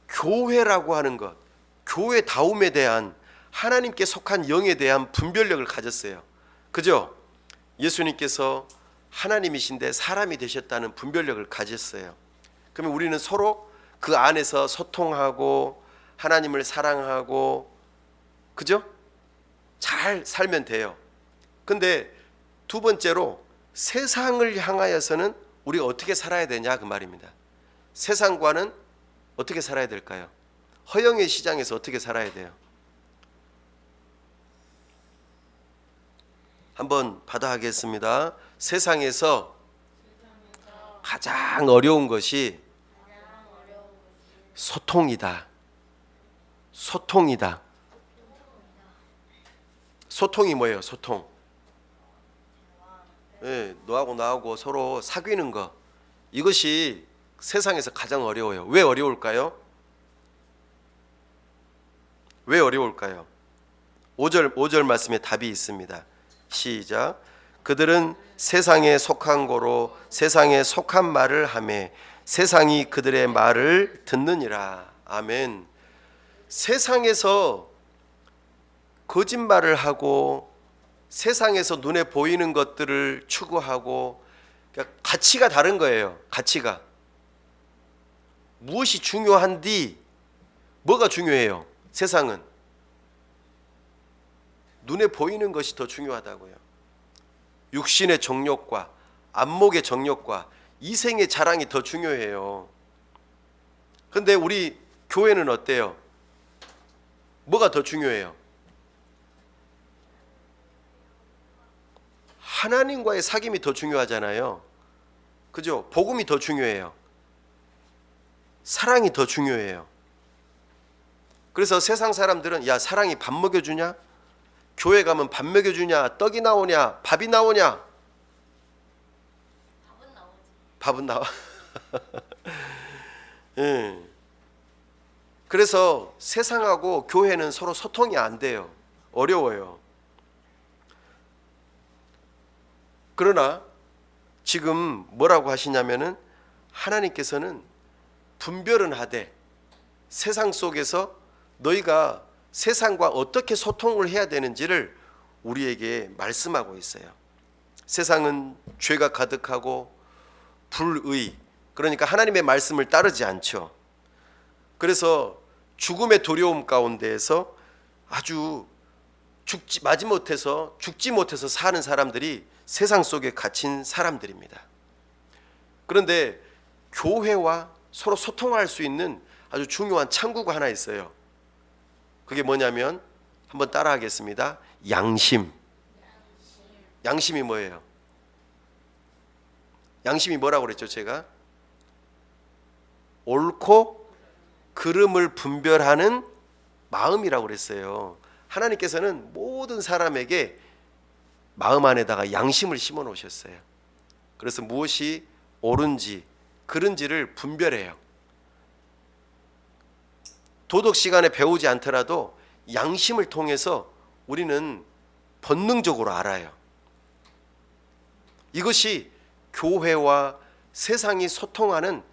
[SPEAKER 1] 교회라고 하는 것, 교회다움에 대한 하나님께 속한 영에 대한 분별력을 가졌어요. 그죠? 예수님께서 하나님이신데 사람이 되셨다는 분별력을 가졌어요. 그러면 우리는 서로 그 안에서 소통하고 하나님을 사랑하고, 그죠? 잘 살면 돼요. 근데 두 번째로 세상을 향하여서는 우리가 어떻게 살아야 되냐 그 말입니다. 세상과는 어떻게 살아야 될까요? 허영의 시장에서 어떻게 살아야 돼요? 한번 받아하겠습니다. 세상에서 가장 어려운 것이 소통이다. 소통이다. 소통이 뭐예요? 소통. 네, 너하고 나하고 서로 사귀는 거. 이것이 세상에서 가장 어려워요. 왜 어려울까요? 왜 어려울까요? 5절 말씀에 답이 있습니다. 시작. 그들은 세상에 속한 거로 세상에 속한 말을 하며 세상이 그들의 말을 듣느니라. 아멘. 세상에서 거짓말을 하고 세상에서 눈에 보이는 것들을 추구하고, 그러니까 가치가 다른 거예요. 가치가 무엇이 중요한디? 뭐가 중요해요? 세상은 눈에 보이는 것이 더 중요하다고요. 육신의 정욕과 안목의 정욕과 이생의 자랑이 더 중요해요. 근데 우리 교회는 어때요? 뭐가 더 중요해요? 하나님과의 사귐이 더 중요하잖아요. 그죠? 복음이 더 중요해요. 사랑이 더 중요해요. 그래서 세상 사람들은 야, 사랑이 밥 먹여주냐? 교회 가면 밥 먹여주냐? 떡이 나오냐? 밥이 나오냐? 밥은 나와. 네. 그래서 세상하고 교회는 서로 소통이 안 돼요. 어려워요. 그러나 지금 뭐라고 하시냐면은 하나님께서는 분별은 하되 세상 속에서 너희가 세상과 어떻게 소통을 해야 되는지를 우리에게 말씀하고 있어요. 세상은 죄가 가득하고 불의, 그러니까 하나님의 말씀을 따르지 않죠. 그래서 죽음의 두려움 가운데에서 아주 마지못해서 죽지 못해서 사는 사람들이 세상 속에 갇힌 사람들입니다. 그런데 교회와 서로 소통할 수 있는 아주 중요한 창구가 하나 있어요. 그게 뭐냐면 한번 따라하겠습니다. 양심. 양심이 뭐예요? 양심이 뭐라고 그랬죠? 제가 옳고 그름을 분별하는 마음이라고 그랬어요. 하나님께서는 모든 사람에게 마음 안에다가 양심을 심어 놓으셨어요. 그래서 무엇이 옳은지 그른지를 분별해요. 도덕 시간에 배우지 않더라도 양심을 통해서 우리는 본능적으로 알아요. 이것이 교회와 세상이 소통하는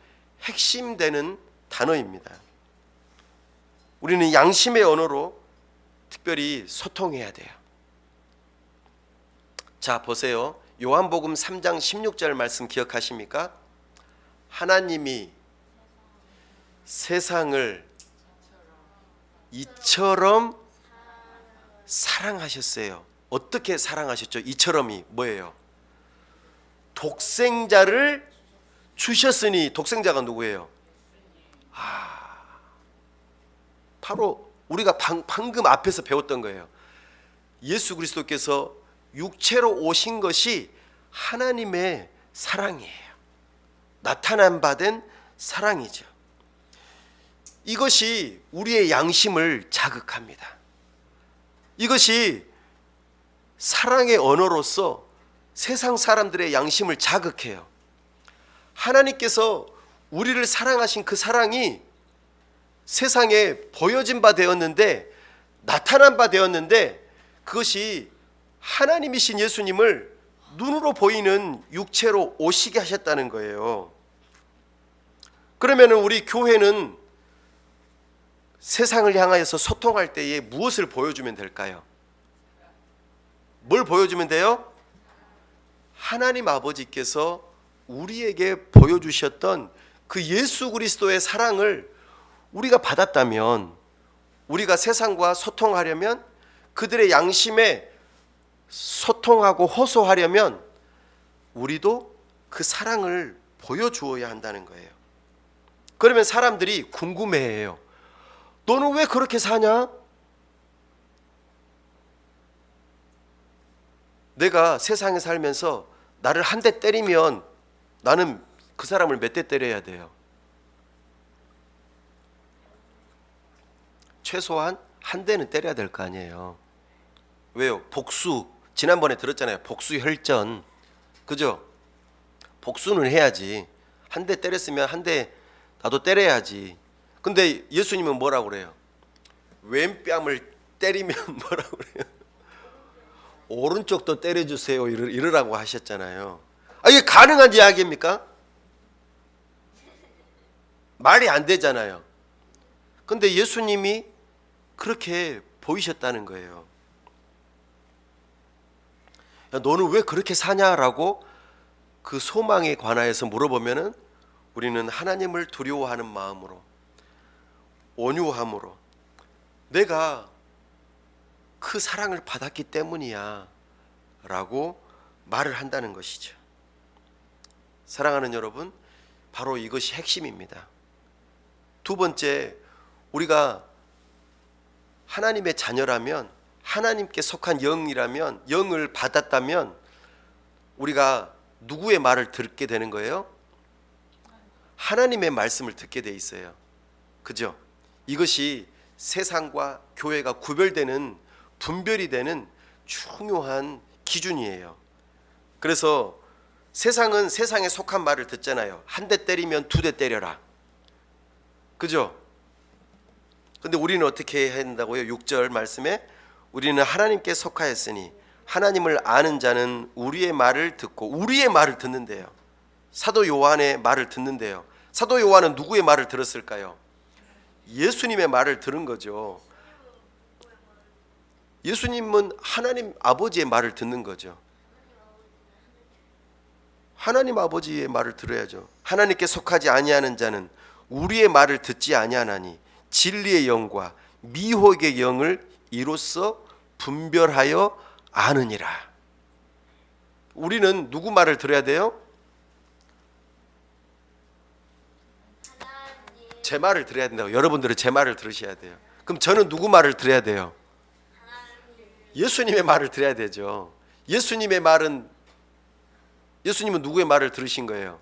[SPEAKER 1] 핵심 되는 단어입니다. 우리는 양심의 언어로 특별히 소통해야 돼요. 자, 보세요. 요한복음 3장 16절 말씀 기억하십니까? 하나님이 세상을 이처럼 사랑하셨어요. 어떻게 사랑하셨죠? 이처럼이 뭐예요? 독생자를 주셨으니. 독생자가 누구예요? 바로 우리가 방금 앞에서 배웠던 거예요. 예수 그리스도께서 육체로 오신 것이 하나님의 사랑이에요. 나타난 바 된 사랑이죠. 이것이 우리의 양심을 자극합니다. 이것이 사랑의 언어로서 세상 사람들의 양심을 자극해요. 하나님께서 우리를 사랑하신 그 사랑이 세상에 보여진 바 되었는데, 나타난 바 되었는데, 그것이 하나님이신 예수님을 눈으로 보이는 육체로 오시게 하셨다는 거예요. 그러면 우리 교회는 세상을 향하여서 소통할 때에 무엇을 보여주면 될까요? 뭘 보여주면 돼요? 하나님 아버지께서 우리에게 보여주셨던 그 예수 그리스도의 사랑을 우리가 받았다면, 우리가 세상과 소통하려면, 그들의 양심에 소통하고 호소하려면 우리도 그 사랑을 보여주어야 한다는 거예요. 그러면 사람들이 궁금해해요. 너는 왜 그렇게 사냐? 내가 세상에 살면서 나를 한 대 때리면 나는 그 사람을 몇 대 때려야 돼요? 최소한 한 대는 때려야 될 거 아니에요. 왜요? 복수. 지난번에 들었잖아요. 복수 혈전. 그죠? 복수는 해야지. 한 대 때렸으면 한 대 나도 때려야지. 근데 예수님은 뭐라고 그래요? 왼뺨을 때리면 뭐라고 그래요? 오른쪽도 때려주세요. 이러라고 하셨잖아요. 이게 가능한 이야기입니까? 말이 안 되잖아요. 근데 예수님이 그렇게 보이셨다는 거예요. 야, 너는 왜 그렇게 사냐라고 그 소망에 관하여서 물어보면은 우리는 하나님을 두려워하는 마음으로, 온유함으로, 내가 그 사랑을 받았기 때문이야 라고 말을 한다는 것이죠. 사랑하는 여러분, 바로 이것이 핵심입니다. 두 번째, 우리가 하나님의 자녀라면, 하나님께 속한 영이라면, 영을 받았다면 우리가 누구의 말을 듣게 되는 거예요? 하나님의 말씀을 듣게 돼 있어요. 그죠? 이것이 세상과 교회가 구별되는, 분별이 되는 중요한 기준이에요. 그래서 세상은 세상에 속한 말을 듣잖아요. 한 대 때리면 두 대 때려라. 그죠? 근데 우리는 어떻게 해야 한다고요? 6절 말씀에 우리는 하나님께 속하였으니 하나님을 아는 자는 우리의 말을 듣고, 우리의 말을 듣는데요. 사도 요한의 말을 듣는데요. 사도 요한은 누구의 말을 들었을까요? 예수님의 말을 들은 거죠. 예수님은 하나님 아버지의 말을 듣는 거죠. 하나님 아버지의 말을 들어야죠. 하나님께 속하지 아니하는 자는 우리의 말을 듣지 아니하나니 진리의 영과 미혹의 영을 이로써 분별하여 아느니라. 우리는 누구 말을 들어야 돼요? 제 말을 들어야 된다고. 여러분들은 제 말을 들으셔야 돼요. 그럼 저는 누구 말을 들어야 돼요? 예수님의 말을 들어야 되죠. 예수님은 누구의 말을 들으신 거예요?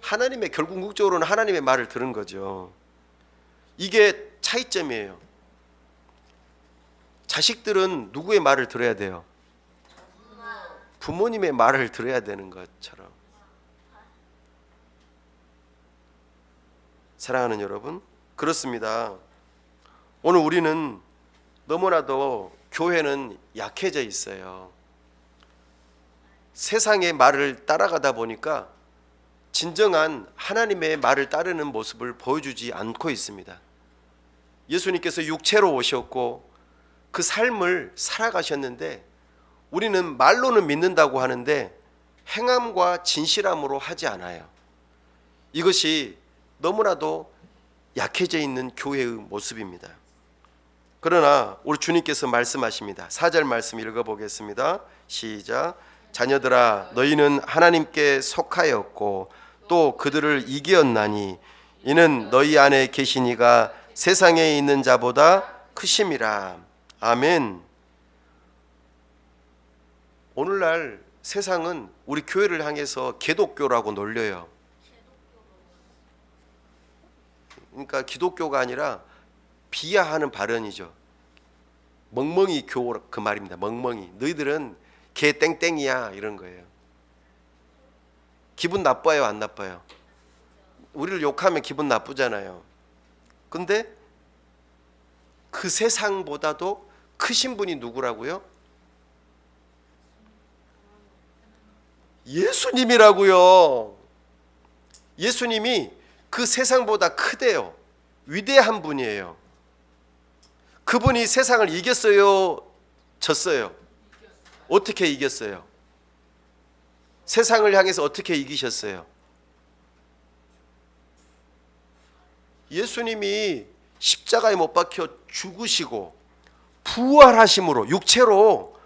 [SPEAKER 1] 하나님의, 결국 궁극적으로는 하나님의 말을 들은 거죠. 이게 차이점이에요. 자식들은 누구의 말을 들어야 돼요? 부모님의 말을 들어야 되는 것처럼. 사랑하는 여러분, 그렇습니다. 오늘 우리는 너무나도 교회는 약해져 있어요. 세상의 말을 따라가다 보니까 진정한 하나님의 말을 따르는 모습을 보여주지 않고 있습니다. 예수님께서 육체로 오셨고 그 삶을 살아가셨는데 우리는 말로는 믿는다고 하는데 행함과 진실함으로 하지 않아요. 이것이 너무나도 약해져 있는 교회의 모습입니다. 그러나 우리 주님께서 말씀하십니다. 4절 말씀 읽어보겠습니다. 시작. 자녀들아, 너희는 하나님께 속하였고 또 그들을 이기었나니 이는 너희 안에 계신 이가 세상에 있는 자보다 크심이라. 아멘. 오늘날 세상은 우리 교회를 향해서 개독교라고 놀려요. 그러니까 기독교가 아니라 비하하는 발언이죠. 멍멍이 교, 그 말입니다. 멍멍이. 너희들은 개 땡땡이야, 이런 거예요. 기분 나빠요, 안 나빠요? 우리를 욕하면 기분 나쁘잖아요. 근데 그 세상보다도 크신 분이 누구라고요? 예수님이라고요. 예수님이 그 세상보다 크대요. 위대한 분이에요. 그분이 세상을 이겼어요, 졌어요? 어떻게 이겼어요? 세상을 향해서 어떻게 이기셨어요? 예수님이 십자가에 못 박혀 죽으시고 부활하심으로, 육체로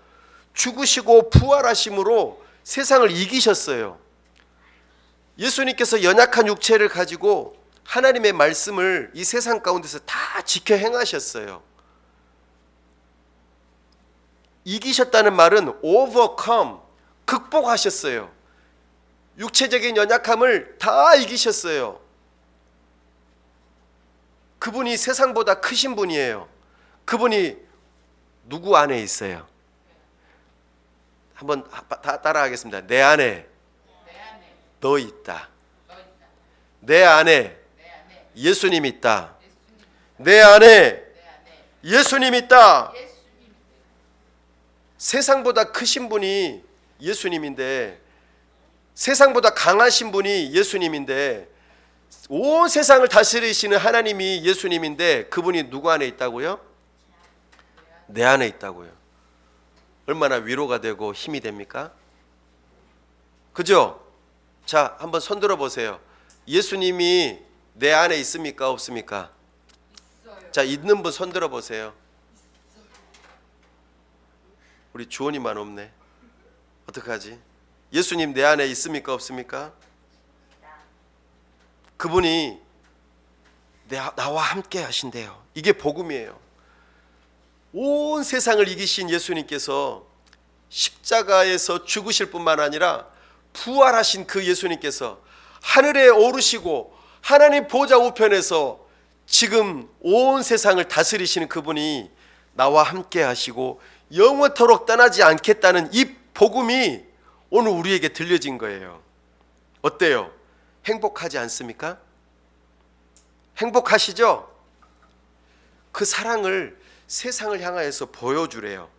[SPEAKER 1] 죽으시고 부활하심으로 세상을 이기셨어요. 예수님께서 연약한 육체를 가지고 하나님의 말씀을 이 세상 가운데서 다 지켜 행하셨어요. 이기셨다는 말은 overcome, 극복하셨어요. 육체적인 연약함을 다 이기셨어요. 그분이 세상보다 크신 분이에요. 그분이 누구 안에 있어요? 한번 따라하겠습니다. 내 안에 너 있다. 내 안에 예수님 있다. 내 안에 예수님 있다. 세상보다 크신 분이 예수님인데, 세상보다 강하신 분이 예수님인데, 온 세상을 다스리시는 하나님이 예수님인데 그분이 누구 안에 있다고요? 내 안에 있다고요. 얼마나 위로가 되고 힘이 됩니까? 그죠? 자, 한번 손 들어 보세요. 예수님이 내 안에 있습니까? 없습니까? 있어요. 자, 있는 분 손 들어 보세요. 우리 주원이만 없네. 어떡하지? 예수님 내 안에 있습니까? 없습니까? 그분이 나와 함께 하신대요. 이게 복음이에요. 온 세상을 이기신 예수님께서 십자가에서 죽으실 뿐만 아니라 부활하신 그 예수님께서 하늘에 오르시고 하나님 보좌 우편에서 지금 온 세상을 다스리시는 그분이 나와 함께 하시고 영원토록 떠나지 않겠다는 이 복음이 오늘 우리에게 들려진 거예요. 어때요? 행복하지 않습니까? 행복하시죠? 그 사랑을 세상을 향하여서 보여주래요.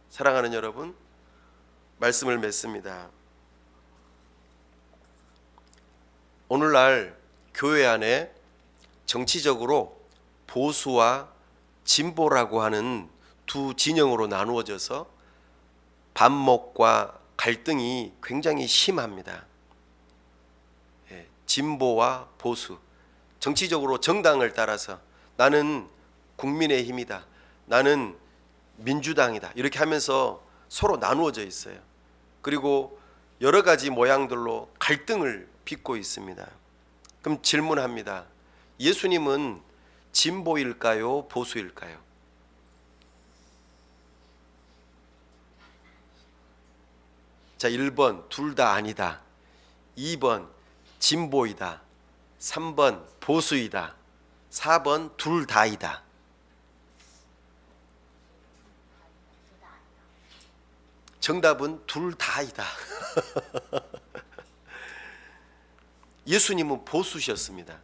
[SPEAKER 1] 사랑하는 여러분, 말씀을 맺습니다. 오늘날 교회 안에 정치적으로 보수와 진보라고 하는 두 진영으로 나누어져서 반목과 갈등이 굉장히 심합니다. 진보와 보수, 정치적으로 정당을 따라서 나는 국민의힘이다, 나는 민주당이다, 이렇게 하면서 서로 나누어져 있어요. 그리고 여러 가지 모양들로 갈등을 빚고 있습니다. 그럼 질문합니다. 예수님은 진보일까요? 보수일까요? 자, 1번 둘 다 아니다. 2번 진보이다. 3번 보수이다. 4번 둘 다이다. 정답은 둘 다이다. 예수님은 보수셨습니다.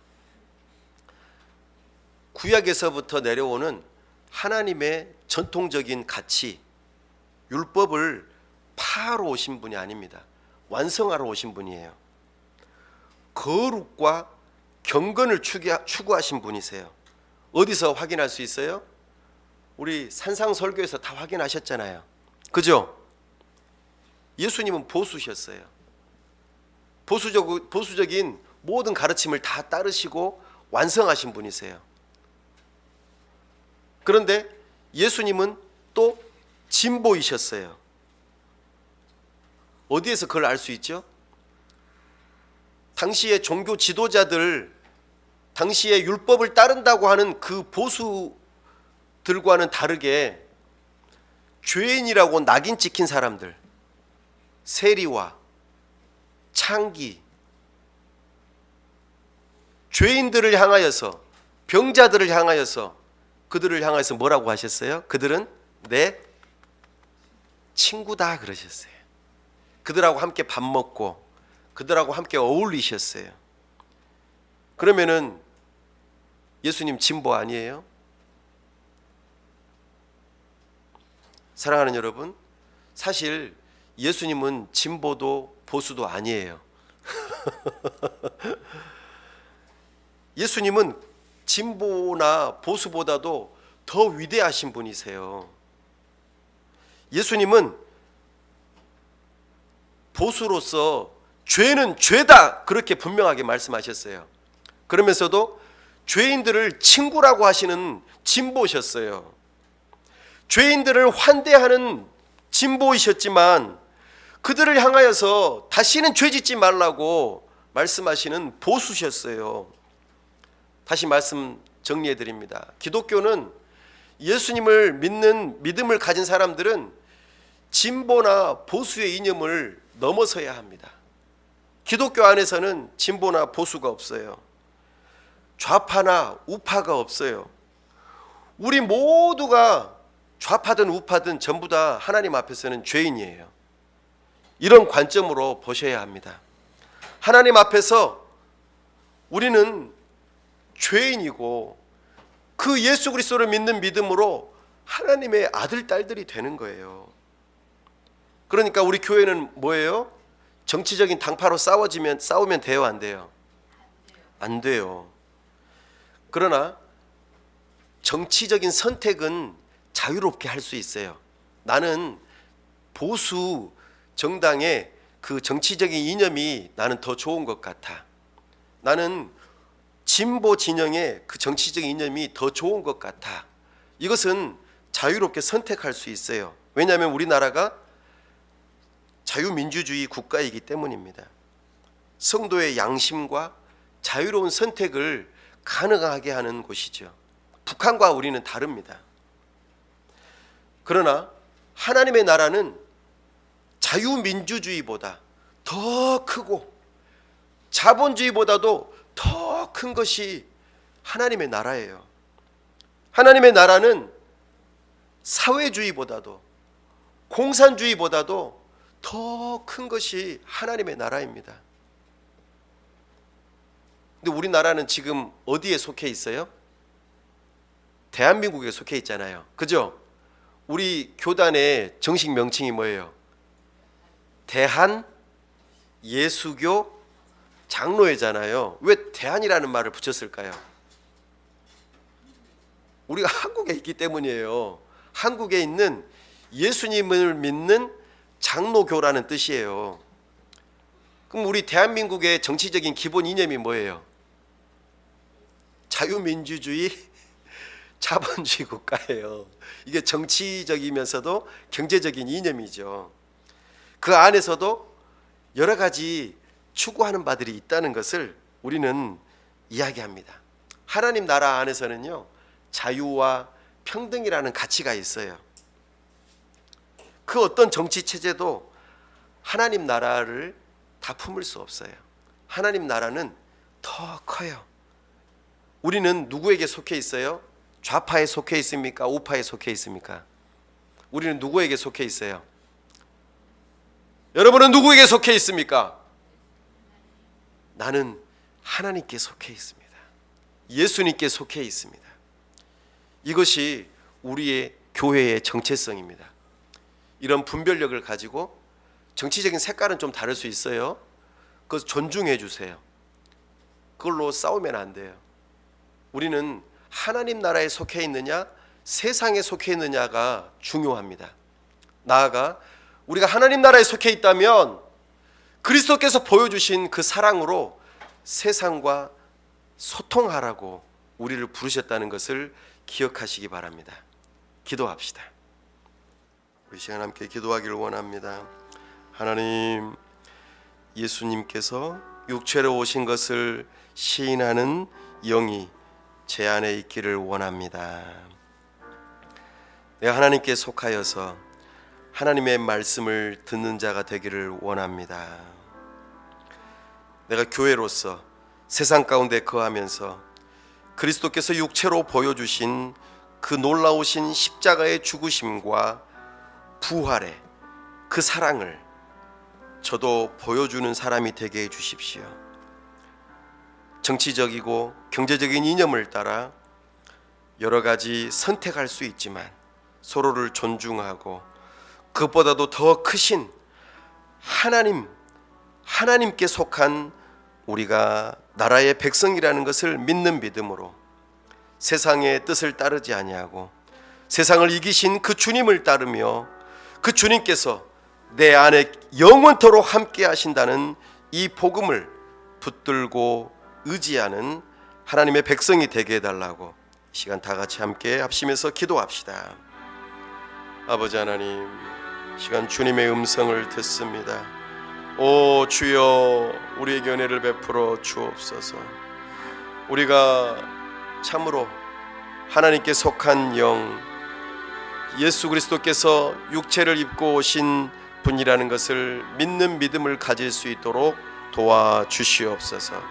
[SPEAKER 1] 구약에서부터 내려오는 하나님의 전통적인 가치, 율법을 파하러 오신 분이 아닙니다. 완성하러 오신 분이에요. 거룩과 경건을 추구하신 분이세요. 어디서 확인할 수 있어요? 우리 산상설교에서 다 확인하셨잖아요. 그죠? 예수님은 보수셨어요. 보수적인 모든 가르침을 다 따르시고 완성하신 분이세요. 그런데 예수님은 또 진보이셨어요. 어디에서 그걸 알 수 있죠? 당시의 종교 지도자들, 당시의 율법을 따른다고 하는 그 보수들과는 다르게 죄인이라고 낙인 찍힌 사람들, 세리와 창기, 죄인들을 향하여서, 병자들을 향하여서, 그들을 향해서 뭐라고 하셨어요? 그들은 내 친구다 그러셨어요. 그들하고 함께 밥 먹고 그들하고 함께 어울리셨어요. 그러면은 예수님 진보 아니에요? 사랑하는 여러분, 사실 예수님은 진보도 보수도 아니에요. 예수님은 진보나 보수보다도 더 위대하신 분이세요. 예수님은 보수로서 죄는 죄다 그렇게 분명하게 말씀하셨어요. 그러면서도 죄인들을 친구라고 하시는 진보셨어요. 죄인들을 환대하는 진보이셨지만 그들을 향하여서 다시는 죄 짓지 말라고 말씀하시는 보수셨어요. 다시 말씀 정리해 드립니다. 기독교는 예수님을 믿는 믿음을 가진 사람들은 진보나 보수의 이념을 넘어서야 합니다. 기독교 안에서는 진보나 보수가 없어요. 좌파나 우파가 없어요. 우리 모두가 좌파든 우파든 전부 다 하나님 앞에서는 죄인이에요. 이런 관점으로 보셔야 합니다. 하나님 앞에서 우리는 죄인이고 그 예수 그리스도를 믿는 믿음으로 하나님의 아들 딸들이 되는 거예요. 그러니까 우리 교회는 뭐예요? 정치적인 당파로 싸우면 돼요, 안 돼요? 안 돼요. 그러나 정치적인 선택은 자유롭게 할 수 있어요. 나는 보수 정당의 그 정치적인 이념이 나는 더 좋은 것 같아. 나는 진보 진영의 그 정치적인 이념이 더 좋은 것 같아. 이것은 자유롭게 선택할 수 있어요. 왜냐하면 우리나라가 자유민주주의 국가이기 때문입니다. 성도의 양심과 자유로운 선택을 가능하게 하는 곳이죠. 북한과 우리는 다릅니다. 그러나 하나님의 나라는 자유민주주의보다 더 크고 자본주의보다도 더 큰 것이 하나님의 나라예요. 하나님의 나라는 사회주의보다도 공산주의보다도 더 큰 것이 하나님의 나라입니다. 근데 우리나라는 지금 어디에 속해 있어요? 대한민국에 속해 있잖아요. 그죠? 우리 교단의 정식 명칭이 뭐예요? 대한 예수교 장로회잖아요. 왜 대한이라는 말을 붙였을까요? 우리가 한국에 있기 때문이에요. 한국에 있는 예수님을 믿는 장로교라는 뜻이에요. 그럼 우리 대한민국의 정치적인 기본 이념이 뭐예요? 자유민주주의, 자본주의 국가예요. 이게 정치적이면서도 경제적인 이념이죠. 그 안에서도 여러 가지 추구하는 바들이 있다는 것을 우리는 이야기합니다. 하나님 나라 안에서는요, 자유와 평등이라는 가치가 있어요. 그 어떤 정치 체제도 하나님 나라를 다 품을 수 없어요. 하나님 나라는 더 커요. 우리는 누구에게 속해 있어요? 좌파에 속해 있습니까? 우파에 속해 있습니까? 우리는 누구에게 속해 있어요? 여러분은 누구에게 속해 있습니까? 나는 하나님께 속해 있습니다. 예수님께 속해 있습니다. 이것이 우리의 교회의 정체성입니다. 이런 분별력을 가지고 정치적인 색깔은 좀 다를 수 있어요. 그것을 존중해 주세요. 그걸로 싸우면 안 돼요. 우리는 하나님 나라에 속해 있느냐 세상에 속해 있느냐가 중요합니다. 나아가 우리가 하나님 나라에 속해 있다면 그리스도께서 보여주신 그 사랑으로 세상과 소통하라고 우리를 부르셨다는 것을 기억하시기 바랍니다. 기도합시다. 우리 시간 함께 기도하기를 원합니다. 하나님, 예수님께서 육체로 오신 것을 시인하는 영이 제 안에 있기를 원합니다. 내가 하나님께 속하여서 하나님의 말씀을 듣는 자가 되기를 원합니다. 내가 교회로서 세상 가운데 거하면서 그리스도께서 육체로 보여주신 그 놀라우신 십자가의 죽으심과 부활의 그 사랑을 저도 보여주는 사람이 되게 해주십시오. 정치적이고 경제적인 이념을 따라 여러 가지 선택할 수 있지만 서로를 존중하고 그것보다도 더 크신 하나님께 속한 우리가 나라의 백성이라는 것을 믿는 믿음으로 세상의 뜻을 따르지 아니하고 세상을 이기신 그 주님을 따르며 그 주님께서 내 안에 영원토록 함께 하신다는 이 복음을 붙들고 의지하는 하나님의 백성이 되게 해달라고 이 시간 다 같이 함께 합심해서 기도합시다. 아버지 하나님, 시간 주님의 음성을 듣습니다. 오 주여, 우리에게 은혜를 베풀어 주옵소서. 우리가 참으로 하나님께 속한 영, 예수 그리스도께서 육체를 입고 오신 분이라는 것을 믿는 믿음을 가질 수 있도록 도와주시옵소서.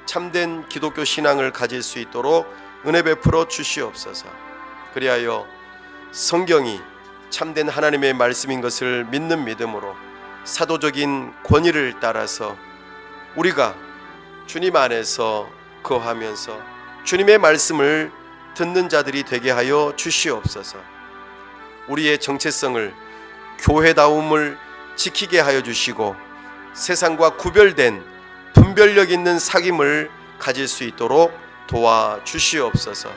[SPEAKER 1] 참된 기독교 신앙을 가질 수 있도록 은혜 베풀어 주시옵소서. 그리하여 성경이 참된 하나님의 말씀인 것을 믿는 믿음으로 사도적인 권위를 따라서 우리가 주님 안에서 거하면서 주님의 말씀을 듣는 자들이 되게 하여 주시옵소서. 우리의 정체성을, 교회다움을 지키게 하여 주시고 세상과 구별된 분별력 있는 사귐을 가질 수 있도록 도와주시옵소서.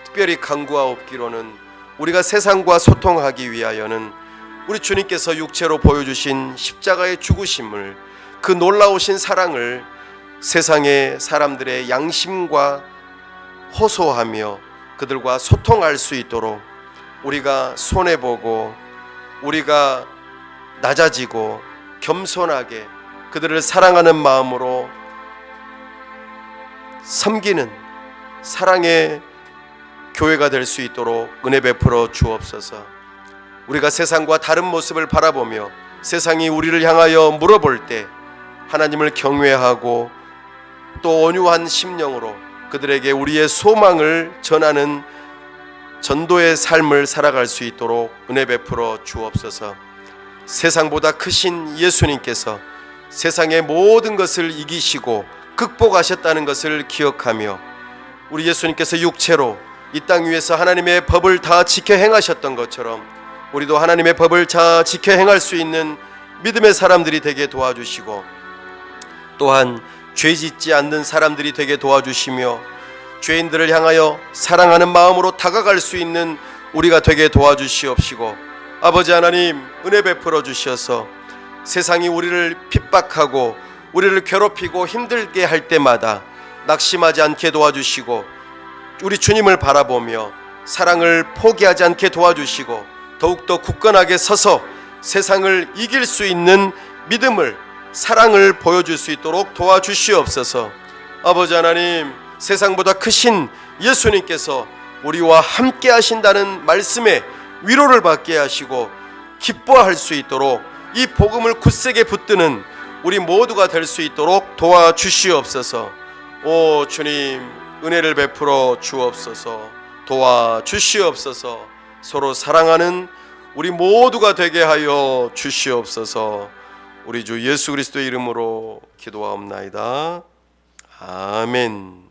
[SPEAKER 1] 특별히 간구하옵기로는 우리가 세상과 소통하기 위하여는 우리 주님께서 육체로 보여주신 십자가의 죽으심을, 그 놀라우신 사랑을 세상의 사람들의 양심과 호소하며 그들과 소통할 수 있도록 우리가 손해보고 우리가 낮아지고 겸손하게 그들을 사랑하는 마음으로 섬기는 사랑의 교회가 될 수 있도록 은혜 베풀어 주옵소서. 우리가 세상과 다른 모습을 바라보며 세상이 우리를 향하여 물어볼 때 하나님을 경외하고 또 온유한 심령으로 그들에게 우리의 소망을 전하는 전도의 삶을 살아갈 수 있도록 은혜 베풀어 주옵소서. 세상보다 크신 예수님께서 세상의 모든 것을 이기시고 극복하셨다는 것을 기억하며 우리 예수님께서 육체로 이 땅 위에서 하나님의 법을 다 지켜 행하셨던 것처럼 우리도 하나님의 법을 다 지켜 행할 수 있는 믿음의 사람들이 되게 도와주시고 또한 죄 짓지 않는 사람들이 되게 도와주시며 죄인들을 향하여 사랑하는 마음으로 다가갈 수 있는 우리가 되게 도와주시옵시고 아버지 하나님, 은혜 베풀어 주셔서 세상이 우리를 핍박하고 우리를 괴롭히고 힘들게 할 때마다 낙심하지 않게 도와주시고 우리 주님을 바라보며 사랑을 포기하지 않게 도와주시고 더욱더 굳건하게 서서 세상을 이길 수 있는 믿음을, 사랑을 보여줄 수 있도록 도와주시옵소서. 아버지 하나님, 세상보다 크신 예수님께서 우리와 함께 하신다는 말씀에 위로를 받게 하시고 기뻐할 수 있도록 이 복음을 굳세게 붙드는 우리 모두가 될 수 있도록 도와주시옵소서. 오 주님, 은혜를 베풀어 주옵소서. 도와주시옵소서. 서로 사랑하는 우리 모두가 되게 하여 주시옵소서. 우리 주 예수 그리스도의 이름으로 기도하옵나이다. 아멘.